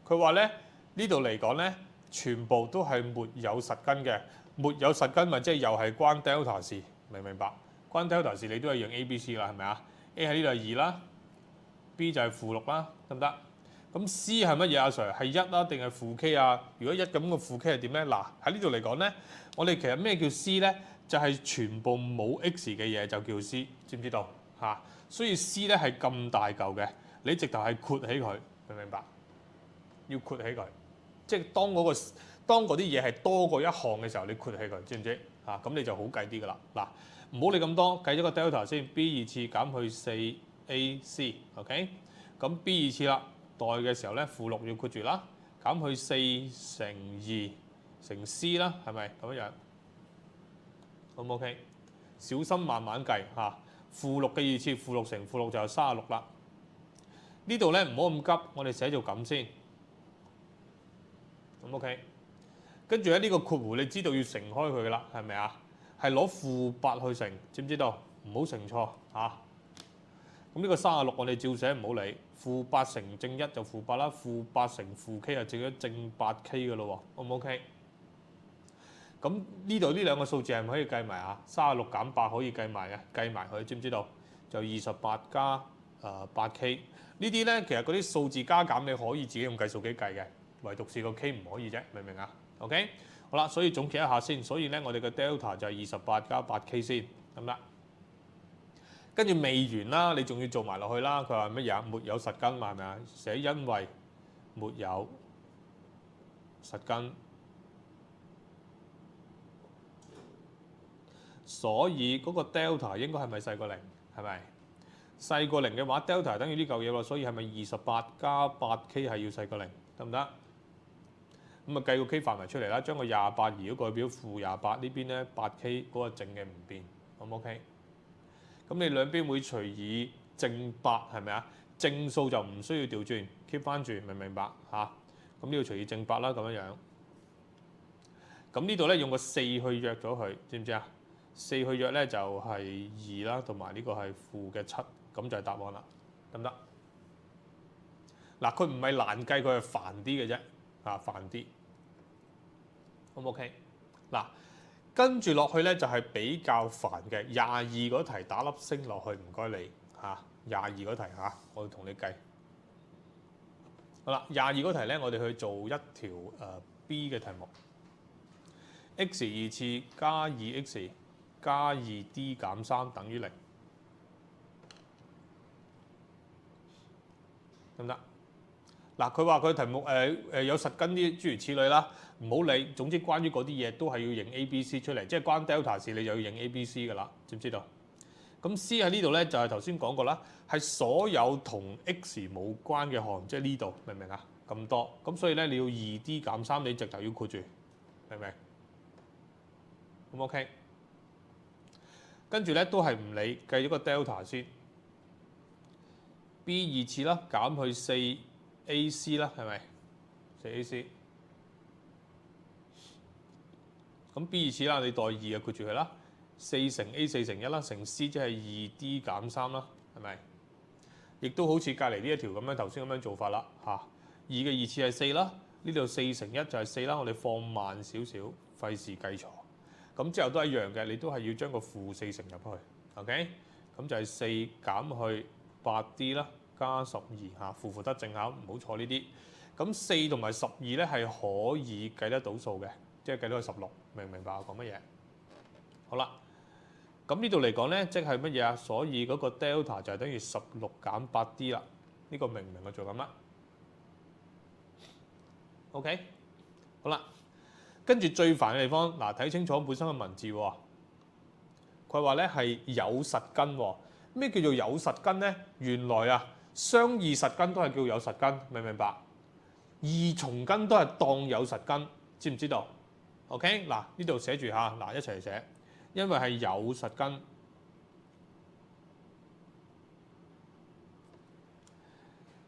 佢話咧呢度嚟講咧，全部都係沒有實根嘅，沒有實根咪即係又係關 delta 事，明唔明白？關 delta 事你都係用 A、B、C 啦，係咪啊？A 喺呢度係2啦，B 就係負6啦，得唔得？咁 C 係乜嘢啊 Sir？ 係1啊定係負 K 啊？如果1咁個負 K 係點咧？嗱喺呢度嚟講咧，我哋其實咩叫 C 咧？就係、全部冇 X 嘅嘢就叫 C， 知唔知道嚇？所以 C 咧係咁大嚿嘅，你直頭係括起佢，明唔明白？要括起佢，即係當嗰啲嘢係多過一項嘅時候，你括起佢，知唔知嚇？咁你就好計啲噶啦。嗱，唔好理咁多，計咗個 delta 先 ，B 二次減去4AC，OK？咁 B 二次啦，代嘅時候咧，負6要括住啦，減去4乘2乘 C 啦，係咪咁樣？好唔 OK？小心慢慢計嚇，負6嘅二次，負6乘負6就係36啦。呢度咧唔好咁急，我哋寫做咁先，咁 OK。跟住咧呢個括弧，你知道要乘開佢噶啦，係咪啊？係攞-8去乘，知唔知道？唔好乘錯嚇。咁呢個36我哋照寫唔好理，-8乘正1就-8啦，-8乘負 K 就正咗正 8K 嘅咯喎，好唔 OK？咁呢度呢兩個數字係咪可以計埋啊？36減8可以計埋嘅，計埋佢，知唔知道？就28加8K。呢啲咧其實嗰啲數字加減你可以自己用計數機計嘅，唯獨是個 K 唔可以啫，明唔明啊？OK， 好啦，所以總結一下先，所以咧我哋嘅 delta 就係28加 8K 先，得唔得？跟住未完啦，你仲要做埋落去啦。佢話乜嘢？沒有實根嘛，係咪啊？寫因為沒有實根，所以嗰個 delta 應該係咪細過0？係咪？細過0嘅話，delta 等於呢嚿嘢喎，所以係咪28加 8K 係要細過0？得唔得？咁啊計個 K 範圍出嚟啦，將個28移咗過去表-28呢邊咧，8K 嗰個正嘅唔變，好唔 OK？咁你兩邊會隨以正8係咪啊？正數就唔需要調轉 ，keep 翻住，明唔明白嚇？咁呢度隨以正8啦，咁樣樣。咁呢度咧用個4去約咗佢，知唔知啊？4去約咧就係2啦，同埋呢個係-7，咁就係答案啦，得唔得？嗱，佢唔係難計，佢係煩啲嘅啫，煩啲，好唔 OK？嗱。跟住落去咧就係比較煩嘅22嗰題打粒星落去，唔該你嚇22嗰題嚇，我要同你計。好啦，22嗰題咧，我哋去做一條B 嘅題目，x 二次加 2x 加 2d 減3等於0，得唔得？嗱，佢話佢題目有實根啲諸如此類啦，唔好理。總之關於嗰啲嘢都係要認 A、B、C 出嚟，即係關 delta 事你就要認 A、B、C 噶啦，知唔知道？咁 C 喺呢度咧就係頭先講過啦，係所有同 X 冇關嘅項，即係呢度，明唔明啊？咁多，咁所以咧你要2d 減3，你直頭要括住，明唔明？咁 OK， 跟住咧都係唔理，計咗個 delta 先 ，B 二次啦，減去4AC 啦，係咪？4AC， 咁 B 二次啦，你代2就括住佢啦。4乘 A 4乘1啦，乘 C 即係2D 減3啦，係咪？亦都好似隔離呢一條咁樣頭先咁樣做法啦嚇。2嘅二次係4啦，呢度4乘1就係4啦。我哋放慢少少，費事計錯。咁之後都係一樣嘅，你都係要將個-4乘入去。OK， 咁就係4減去8D 啦，加12嚇，負得正巧，唔好錯呢啲。咁4同埋12咧係可以計得到數嘅，即係計到係16，明唔明白我講乜嘢？好啦。咁呢度嚟講咧，即係乜嘢啊？所以嗰個 delta 就係等於16減8D 啦。呢個明唔明我做緊乜 ？OK， 好啦，跟住最煩嘅地方，嗱睇清楚本身嘅文字喎。佢話咧係有實根喎。咩叫做有實根咧？原來啊，雙異實根都係叫有實根，明唔明白？二重根都係當有實根，知唔知道 ？OK， 嗱呢度寫住下，嗱一齊嚟寫。因為係有實根，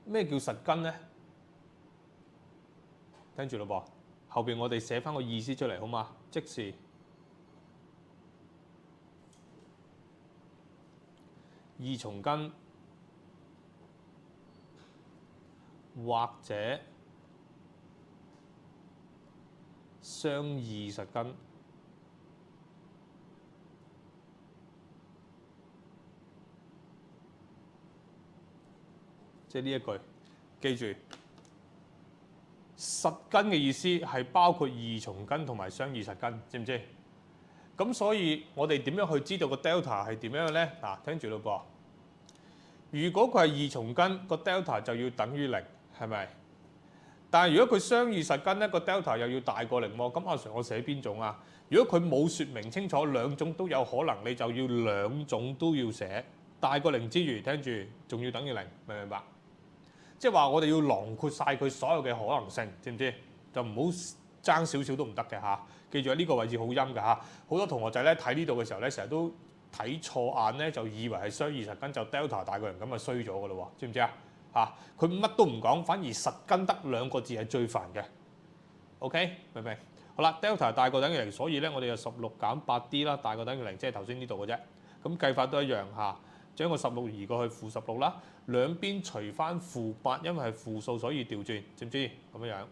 咩叫實根咧？聽住咯噃，後邊我哋寫翻個意思出嚟好嘛？即是二重根或者雙異實根。即係呢一句，記住實根嘅意思係包括二重根同埋雙二實根，知唔知？咁所以我哋點樣去知道個 delta 係點樣嘅咧？嗱，聽住咯噃。如果佢係二重根，個 delta 就要等於零，係咪？但係如果佢雙二實根咧，個 delta 又要大過零喎。咁阿 Sir 我寫邊種啊？如果佢冇説明清楚兩種都有可能，你就要兩種都要寫。大過零之餘，聽住仲要等於零，明唔明白？即係話我哋要囊括晒佢所有嘅可能性，知唔知？就唔好爭少少都唔得嘅嚇。記住喺呢個位置好陰嘅嚇。好多同學仔咧睇呢度嘅時候咧，成日都睇錯眼咧，就以為係雙二實根就 delta 大過零，咁就衰咗嘅咯喎，知唔知啊？嚇，佢乜都唔講，反而實根得兩個字係最煩嘅。OK， 明唔明？好啦 ，delta 大過等於零，所以咧我哋就16減 8d 啦，大過等於零，即係頭先呢度嘅啫。咁計法都一樣嚇，將個16移過去-16啦，兩邊除翻-8，因為係負數，所以調轉，知唔知？咁樣樣。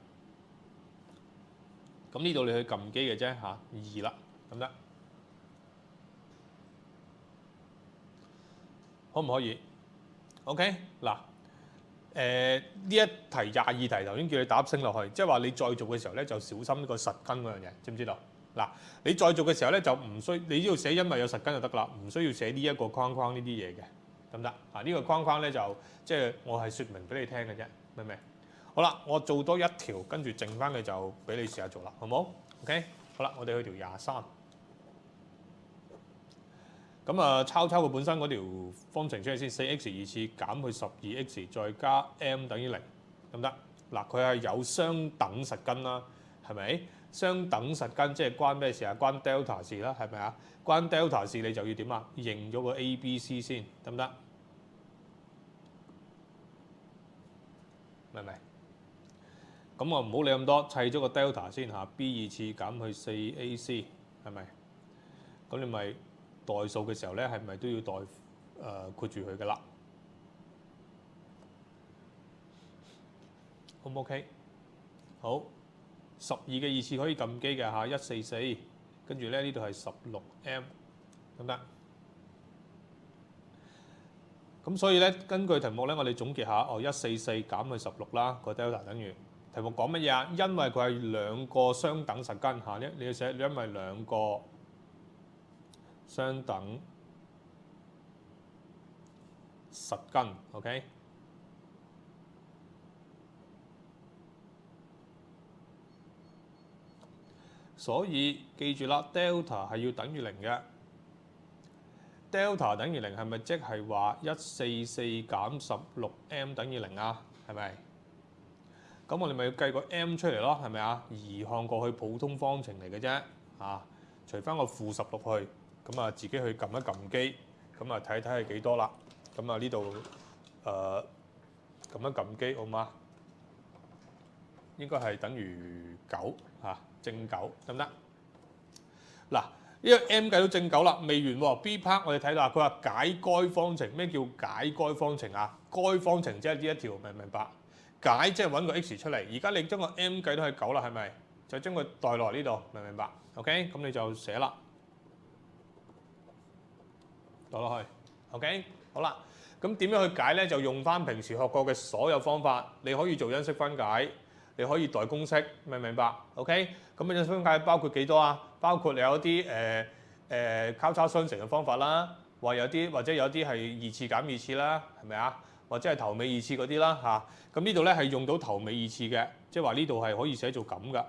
咁呢度你去撳機嘅啫嚇，2啦，得唔得？可唔可以 ？OK， 嗱，呢一題22題頭先叫你打星落去，即係話你再做嘅時候咧，就小心呢個實根嗰樣嘢，知唔知道？嗱，你再做嘅時候咧，就唔需你呢度寫因為有實根就得啦，唔需要寫呢一個框框呢啲嘢嘅，得唔得？啊，呢個框框咧就即係我係説明俾你聽嘅啫，明唔明？好啦，我做多一條，跟住剩翻嘅就俾你試下做啦，好唔好 ？OK， 好啦，我哋去條23。咁啊，抄佢本身嗰條方程出嚟先，4x 二次減去12x 再加 m 等於0，得唔得？嗱，佢係有相等實根啦，係咪？相等實根即係關咩事啊？關 delta 事啦，係咪啊？關 delta 事你就要點啊？認咗個 a、b、c 先，得唔得？明唔明？咁我唔好理咁多，砌咗個 delta 先嚇 ，b 二次減去4ac 係咪？咁你咪代數嘅時候咧，係咪都要代括住佢噶啦？好唔 OK？好，12嘅二次可以撳機嘅嚇，144，跟住咧呢度係16m，得唔得？咁所以咧，根據題目咧，我哋總結下，144減去16啦，個 delta 等於題目講乜嘢啊？因為佢係兩個相等實根嚇，你要寫因為兩個相等實根 ，OK？所以記住啦 ，delta 係要等於0嘅。delta 等於0係咪即係話144減16m 等於0啊？係咪？咁我哋咪要計個 m 出嚟咯，係咪啊？移項過去普通方程嚟嘅啫，啊，除翻個負16去，咁啊自己去撳一撳機，咁啊睇睇係幾多啦。咁啊呢度撳一撳機好嗎？應該係等於9嚇，正9得唔得？嗱，呢個 m 計到正9啦，未完喎。B part 我哋睇到佢話解該方程，咩叫解該方程啊？該方程即係呢一條，明唔明白？解即係揾個 x 出嚟，而家你將個 m 計到係9啦，係咪？就將佢代落呢度，明唔明白 ？OK， 咁你就寫啦，代落去。OK， 好啦，咁點樣去解咧？就用翻平時學過嘅所有方法，你可以做因式分解，你可以代公式，明唔明白 ？OK， 咁因式分解包括幾多啊？包括你有啲交叉相乘嘅方法啦，或者有啲係二次減二次啦，係咪啊？或者係頭尾二次嗰啲啦嚇。咁呢度咧係用到頭尾二次嘅，即係話呢度係可以寫做咁㗎，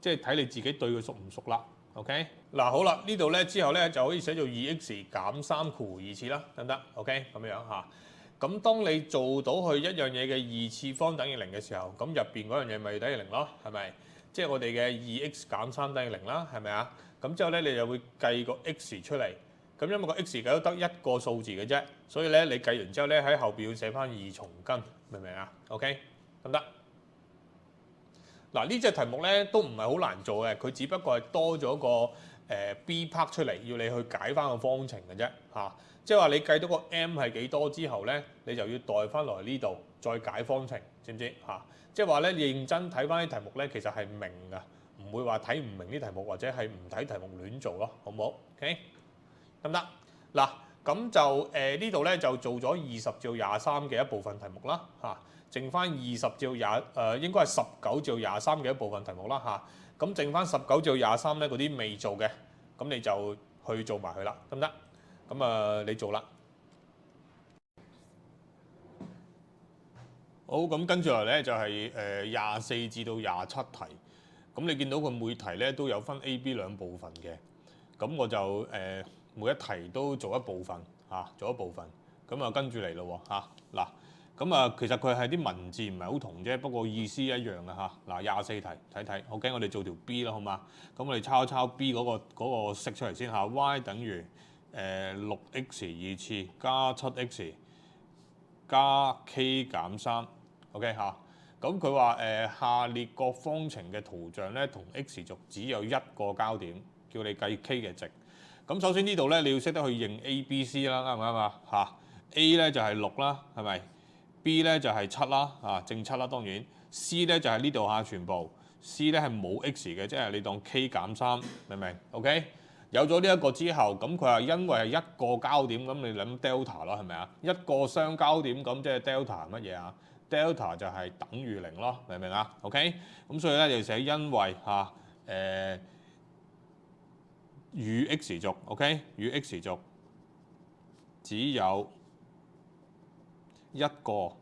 即係睇你自己對佢熟唔熟啦。OK， 嗱好啦，呢度咧之後咧就可以寫做2x 減3括弧2次啦，得唔得 ？OK， 咁樣嚇。咁當你做到去一樣嘢嘅2次方等於0嘅時候，咁入邊嗰樣嘢咪等於0咯，係咪？即係我哋嘅2x 減3等於0啦，係咪啊？咁之後咧你就會計個 x 出嚟。咁因為個 x 計都得一個數字嘅啫，所以咧你計完之後咧喺後邊要寫翻2重根，明唔明啊 ？OK， 得唔得？嗱呢隻題目咧都唔係好難做嘅，佢只不過係多咗個B part 出嚟，要你去解翻個方程嘅啫嚇。即係話你計到個 m 係幾多之後咧，你就要代翻落嚟呢度再解方程，知唔知嚇？即係話咧認真睇翻啲題目咧，其實係明㗎，唔會話睇唔明啲題目或者係唔睇題目亂做咯，好唔好 ？OK， 得唔得？嗱，咁就呢度咧就做咗20至23嘅一部分題目啦嚇，剩翻20至應該係19至23嘅一部分題目啦嚇。咁剩翻19至23咧嗰啲未做嘅，咁你就去做埋佢啦，得唔得？咁你做啦。好，咁跟住嚟咧就係24至到27題。咁你見到佢每題咧都有分 A、B 兩部分嘅。咁我就每一題都做一部分嚇，做一部分。咁跟住嚟咯喎嚇。嗱，咁其實佢係啲文字唔係好同啫，不過意思一樣嘅嚇。嗱，24題睇睇，好嘅，我哋做條 B 啦，好嘛？咁我哋抄一抄 B 嗰個式出嚟先嚇。Y 等於6x 二次加7x 加 k 減3。OK 嚇。咁佢話下列各方程嘅圖像咧同 x 軸只有一個交點，叫你計 k 嘅值。咁首先呢度咧你要識得去認 A、B、C 啦，啱唔啱啊？嚇 A 咧就係6啦，係咪 ？B 咧就係7啦，正7啦當然。C 咧就係呢度嚇全部。C 咧係冇 x 嘅，即係你當 k 減3，明唔明 ？OK。有咗呢一個之後，咁佢話因為係一個交點，咁你諗 delta 咯，係咪啊？一個雙交點咁即係 delta 係乜嘢啊？delta 就係等於0咯，明唔明啊 ？OK。咁所以咧就寫因為與 x 軸 ，OK， 與 x 軸只有一個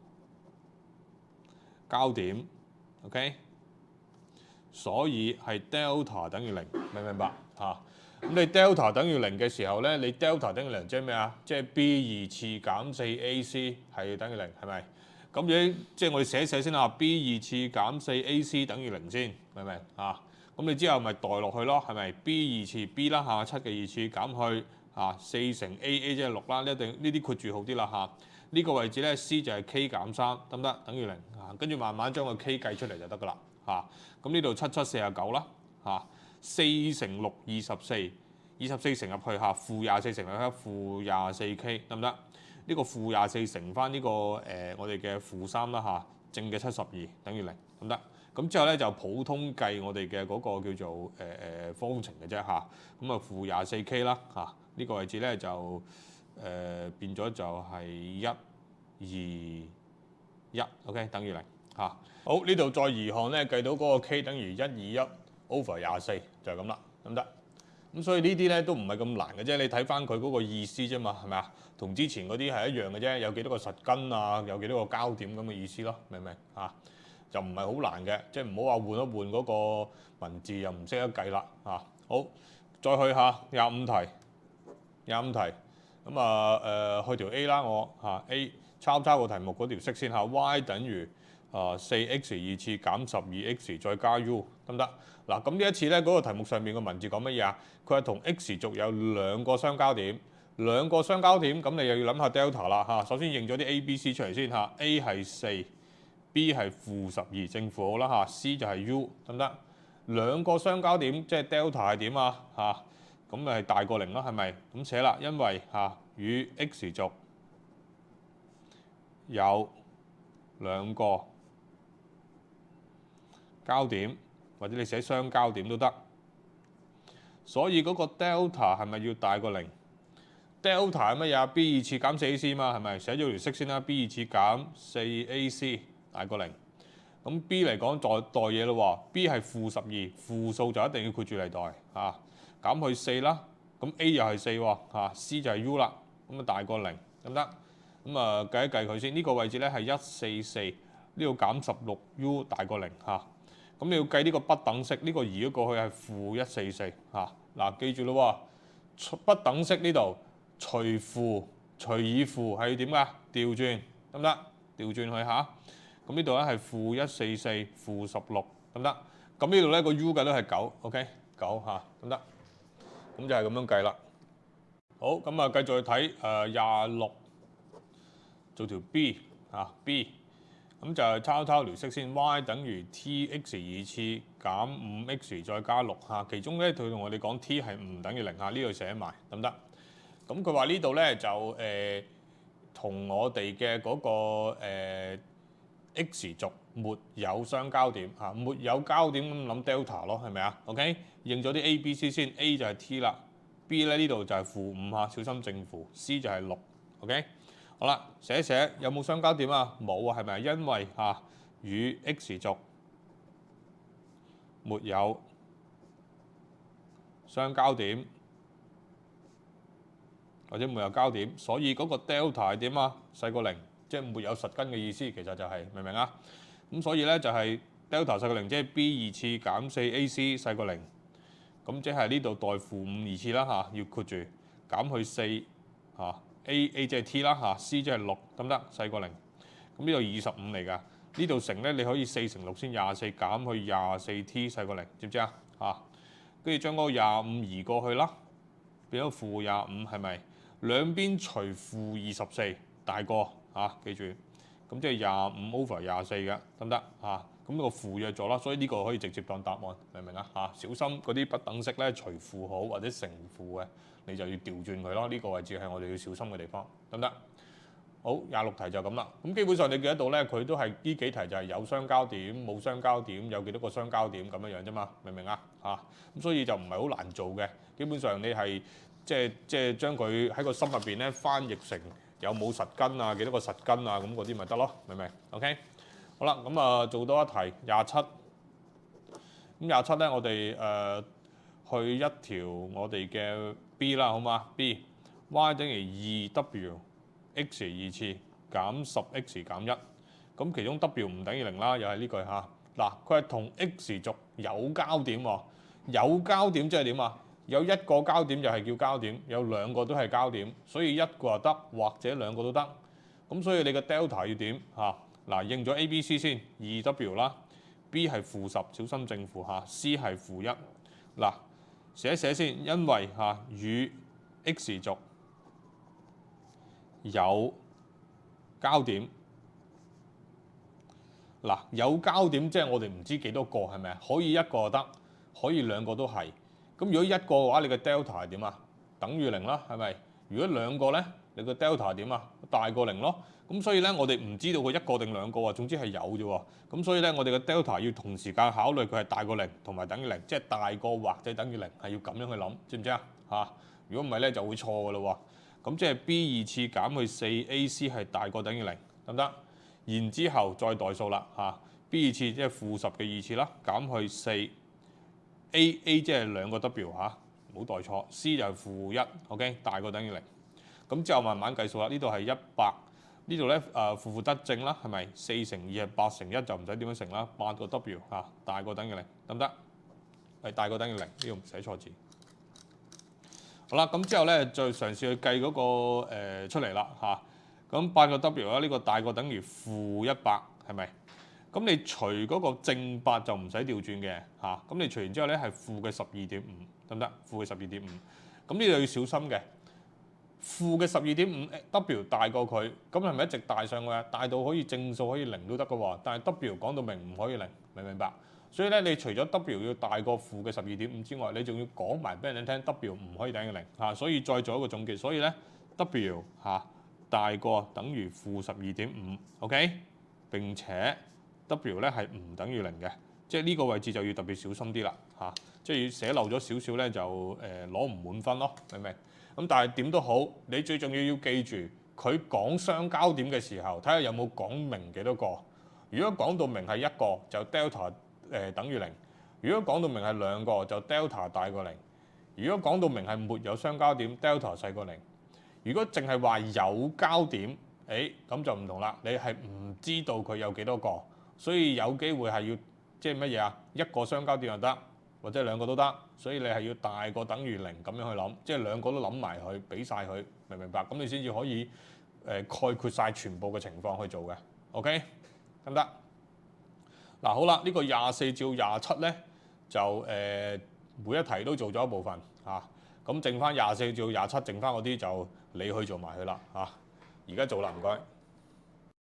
交點 ，OK， 所以係 delta 等於0，明唔明白嚇？咁你 delta 等於0嘅時候咧，你 delta 等於0即係咩啊？即係 b 二次減4ac 係等於0，係咪？咁樣即係我哋寫一寫先啦。b 二次減4ac 等於0先，明唔明啊？咁你之後咪代落去咯，係咪 b 二次 b 啦嚇，7嘅二次減去4乘 aa 即係6啦，呢啲括住好啲啦嚇。呢個位置咧 c 就係 k 減3，得唔得？等於0嚇，跟住慢慢將個 k 計出嚟就得噶啦嚇。咁呢度7、7、49啦嚇，4乘6 24，24乘入去嚇，負24乘入去負24k，得唔得？呢個負24乘翻呢個我哋嘅負3啦嚇，正嘅72等於0，得唔得？咁之後咧就普通計我哋嘅嗰個叫做方程嘅啫嚇。咁啊負24k 啦嚇，呢個位置咧就變咗就係121，OK 等於0嚇。好，呢度再移項咧計到嗰個 k 等於121 over 24就係咁啦，得唔得？咁所以呢啲咧都唔係咁難嘅啫，你睇翻佢嗰個意思啫嘛，係咪啊？同之前嗰啲係一樣嘅啫，有幾多個實根啊，有幾多個交點咁嘅意思咯，明唔明啊？就唔係好難嘅，即係唔好話換一換嗰個文字又唔識得計啦嚇。好，再去下25題，咁去條 A 啦，我A 抄個題目嗰條式先嚇 ，y 等於4x 二次減12x 再加 u， 得唔得？嗱，咁呢一次咧嗰個題目上面嘅文字講乜嘢啊？佢係同 x 軸有兩個雙交點，咁你又要諗下 delta 啦嚇。首先認咗啲 A、B、C 出嚟先嚇 ，A 係4，B 係-12，正負號啦嚇 ，C 就係 u， 得唔得？兩個雙交點即係 delta 係點啊嚇？咁咪係大過0咯，係咪？咁寫啦，因為與 x 軸有兩個交點，或者你寫雙交點都得。所以嗰個 delta 係咪要大過0？delta 係乜嘢 ？b 二次減4ac 嘛，係咪？寫咗條式先啦 ，b 二次減4ac 大過0。咁 b 嚟講代嘢咯喎 ，b 係-12，負數就一定要括住嚟代嚇。減去4啦，咁 a 又係4喎，c 就係 u 啦，咁大過0得唔得？咁計一計佢先，呢個位置咧係144，呢度減16u 大過0嚇。咁你要計呢個不等式，呢個移咗過去係-144嚇。嗱，記住咯喎，不等式呢度除以負係點㗎？調轉得唔得？調轉去嚇。咁呢度咧係-144-16，得唔得？咁呢度咧個 u 計都係9，OK 9嚇，得唔得？咁就係咁樣計啦。好，咁繼續去睇26，做條 B ，B， 咁就係抄條式先 ，y 等於 tx 二次減5x 再加6嚇。其中咧佢同我哋講 t 係唔等於0嚇，呢度寫埋得唔得？咁佢話呢度咧就同我哋嘅嗰個x 軸沒有雙交點嚇，沒有交點咁諗 delta 咯，係咪啊 ？OK， 認咗啲 A、B、C 先 ，A 就係 t 啦 B 咧呢度就係-5嚇，小心正負。C 就係6 ，OK。好啦，寫一寫有冇相交點啊？冇啊，係咪？因為與 X 軸沒有相交點，或者沒有交點，所以嗰個 delta 係點啊？細過0，即係沒有實根嘅意思，其實就係、明唔明啊？咁所以咧就係 delta 細過0，即係 B 二次減4AC 細過0，咁即係呢度代-5二次啦嚇，要括住減去4嚇 A 即係 T 啦 C 即係6，得唔得？細過0，咁呢度25嚟㗎，呢度乘咧你可以4乘6先24，減去24T 細過0，知唔知啊？跟住將嗰個25移過去啦，變咗-25係咪？兩邊除-24大過記住，咁即係25 over 24嘅，得唔得咁個負約咗啦，所以呢個可以直接當答案，明唔明啊？小心嗰啲不等式咧，除負號或者乘負嘅，你就要調轉佢咯。呢個位置係我哋要小心嘅地方，得唔得？好，26題就咁啦。咁基本上你記得到咧，佢都係呢幾題就係有相交點、冇相交點、有幾多個相交點咁樣樣啫嘛，明唔明啊？咁所以就唔係好難做嘅。基本上你係即係將佢喺個心入邊咧翻譯成有冇實根啊、幾多個實根啊咁嗰啲咪得咯，明唔明 ？OK。好啦，咁做多一題27。咁27咧，我哋去一條我哋嘅 B 啦，好嘛 ？B y 等於 2w，x 2次減10x減1。咁其中 w 唔等於0啦，又係呢句嚇。嗱，佢係同 x 軸有交點喎，有交點即係點啊？有一個交點就係叫交點，有兩個都係交點，所以一個就得，或者兩個都得。咁所以你嘅 delta 要點嗱，應咗 A、B、C 先，2w 啦 ，B 係-10，小心正負C 係-1。嗱，寫一寫先，因為與 x 軸有交點。嗱，有交點即係我哋唔知幾多個係咪啊？可以一個得，可以兩個都係。咁如果一個嘅話，你嘅 delta 係點啊？等於0啦，係咪？如果兩個咧，你個 delta 係點啊？大過0咯。咁所以咧，我哋唔知道佢一個定兩個啊，總之係有啫喎。咁所以咧，我哋嘅 delta 要同時間考慮佢係大過0同埋等於0，即係大過或者等於0，係要咁樣去諗，知唔知啊？如果唔係咧，就會錯㗎咯喎。咁即係 B 二次減去4AC 係大過等於0，得唔得？然之後再代數啦，B 二次即係-10嘅二次啦，減去4A 即係兩個 W 唔好代錯 ，C 就係-1 ，OK 大過等於0。咁之後慢慢計數啦，呢度係100，呢度咧負得正啦，係咪？4乘2係8乘1就唔使點樣乘啦，8個 W 大過等於0，得唔得？係大過等於0，呢度唔寫錯字。好啦，咁之後咧再嘗試去計嗰個出嚟啦咁8個 W 啦，呢個大過等於-100，係咪？咁你除嗰個正8就唔使調轉嘅咁你除完之後咧係負嘅12.5，得唔得？負嘅12.5，咁呢度要小心嘅。負嘅12.5 W 大過佢，咁係咪一直大上去啊？大到可以正數可以0都得嘅喎，但係 W 講到明唔可以0，明唔明白？所以咧，你除咗 W 要大過負嘅12.5之外，你仲要講埋俾人聽 W 唔可以等於0所以再做一個總結，所以咧 W 大過等於負12.5，OK？ 並且 W 咧係唔等於0嘅，即係呢個位置就要特別小心啲啦即係要寫漏咗少少咧就攞唔滿分咯，明唔明？咁但係點都好，你最重要記住，佢講相交點嘅時候，睇下有冇講明幾多個。如果講到明係一個，就 delta 等於0；如果講到明係兩個，就 delta 大過0；如果講到明係沒有相交點 ，delta 細過0；如果淨係話有交點，咁就唔同啦，你係唔知道佢有幾多個，所以有機會係要即係乜嘢啊？一個相交點就得。或者兩個都得，所以你係要大過等於0咁樣去諗，即係兩個都諗埋佢，俾晒佢，明唔明白？咁你先至可以概括晒全部嘅情況去做嘅 ，OK 得唔得？嗱好啦，呢個24至27咧就每一題都做咗一部分咁剩翻24至27，剩翻嗰啲就你去做埋佢啦而家做啦，唔該。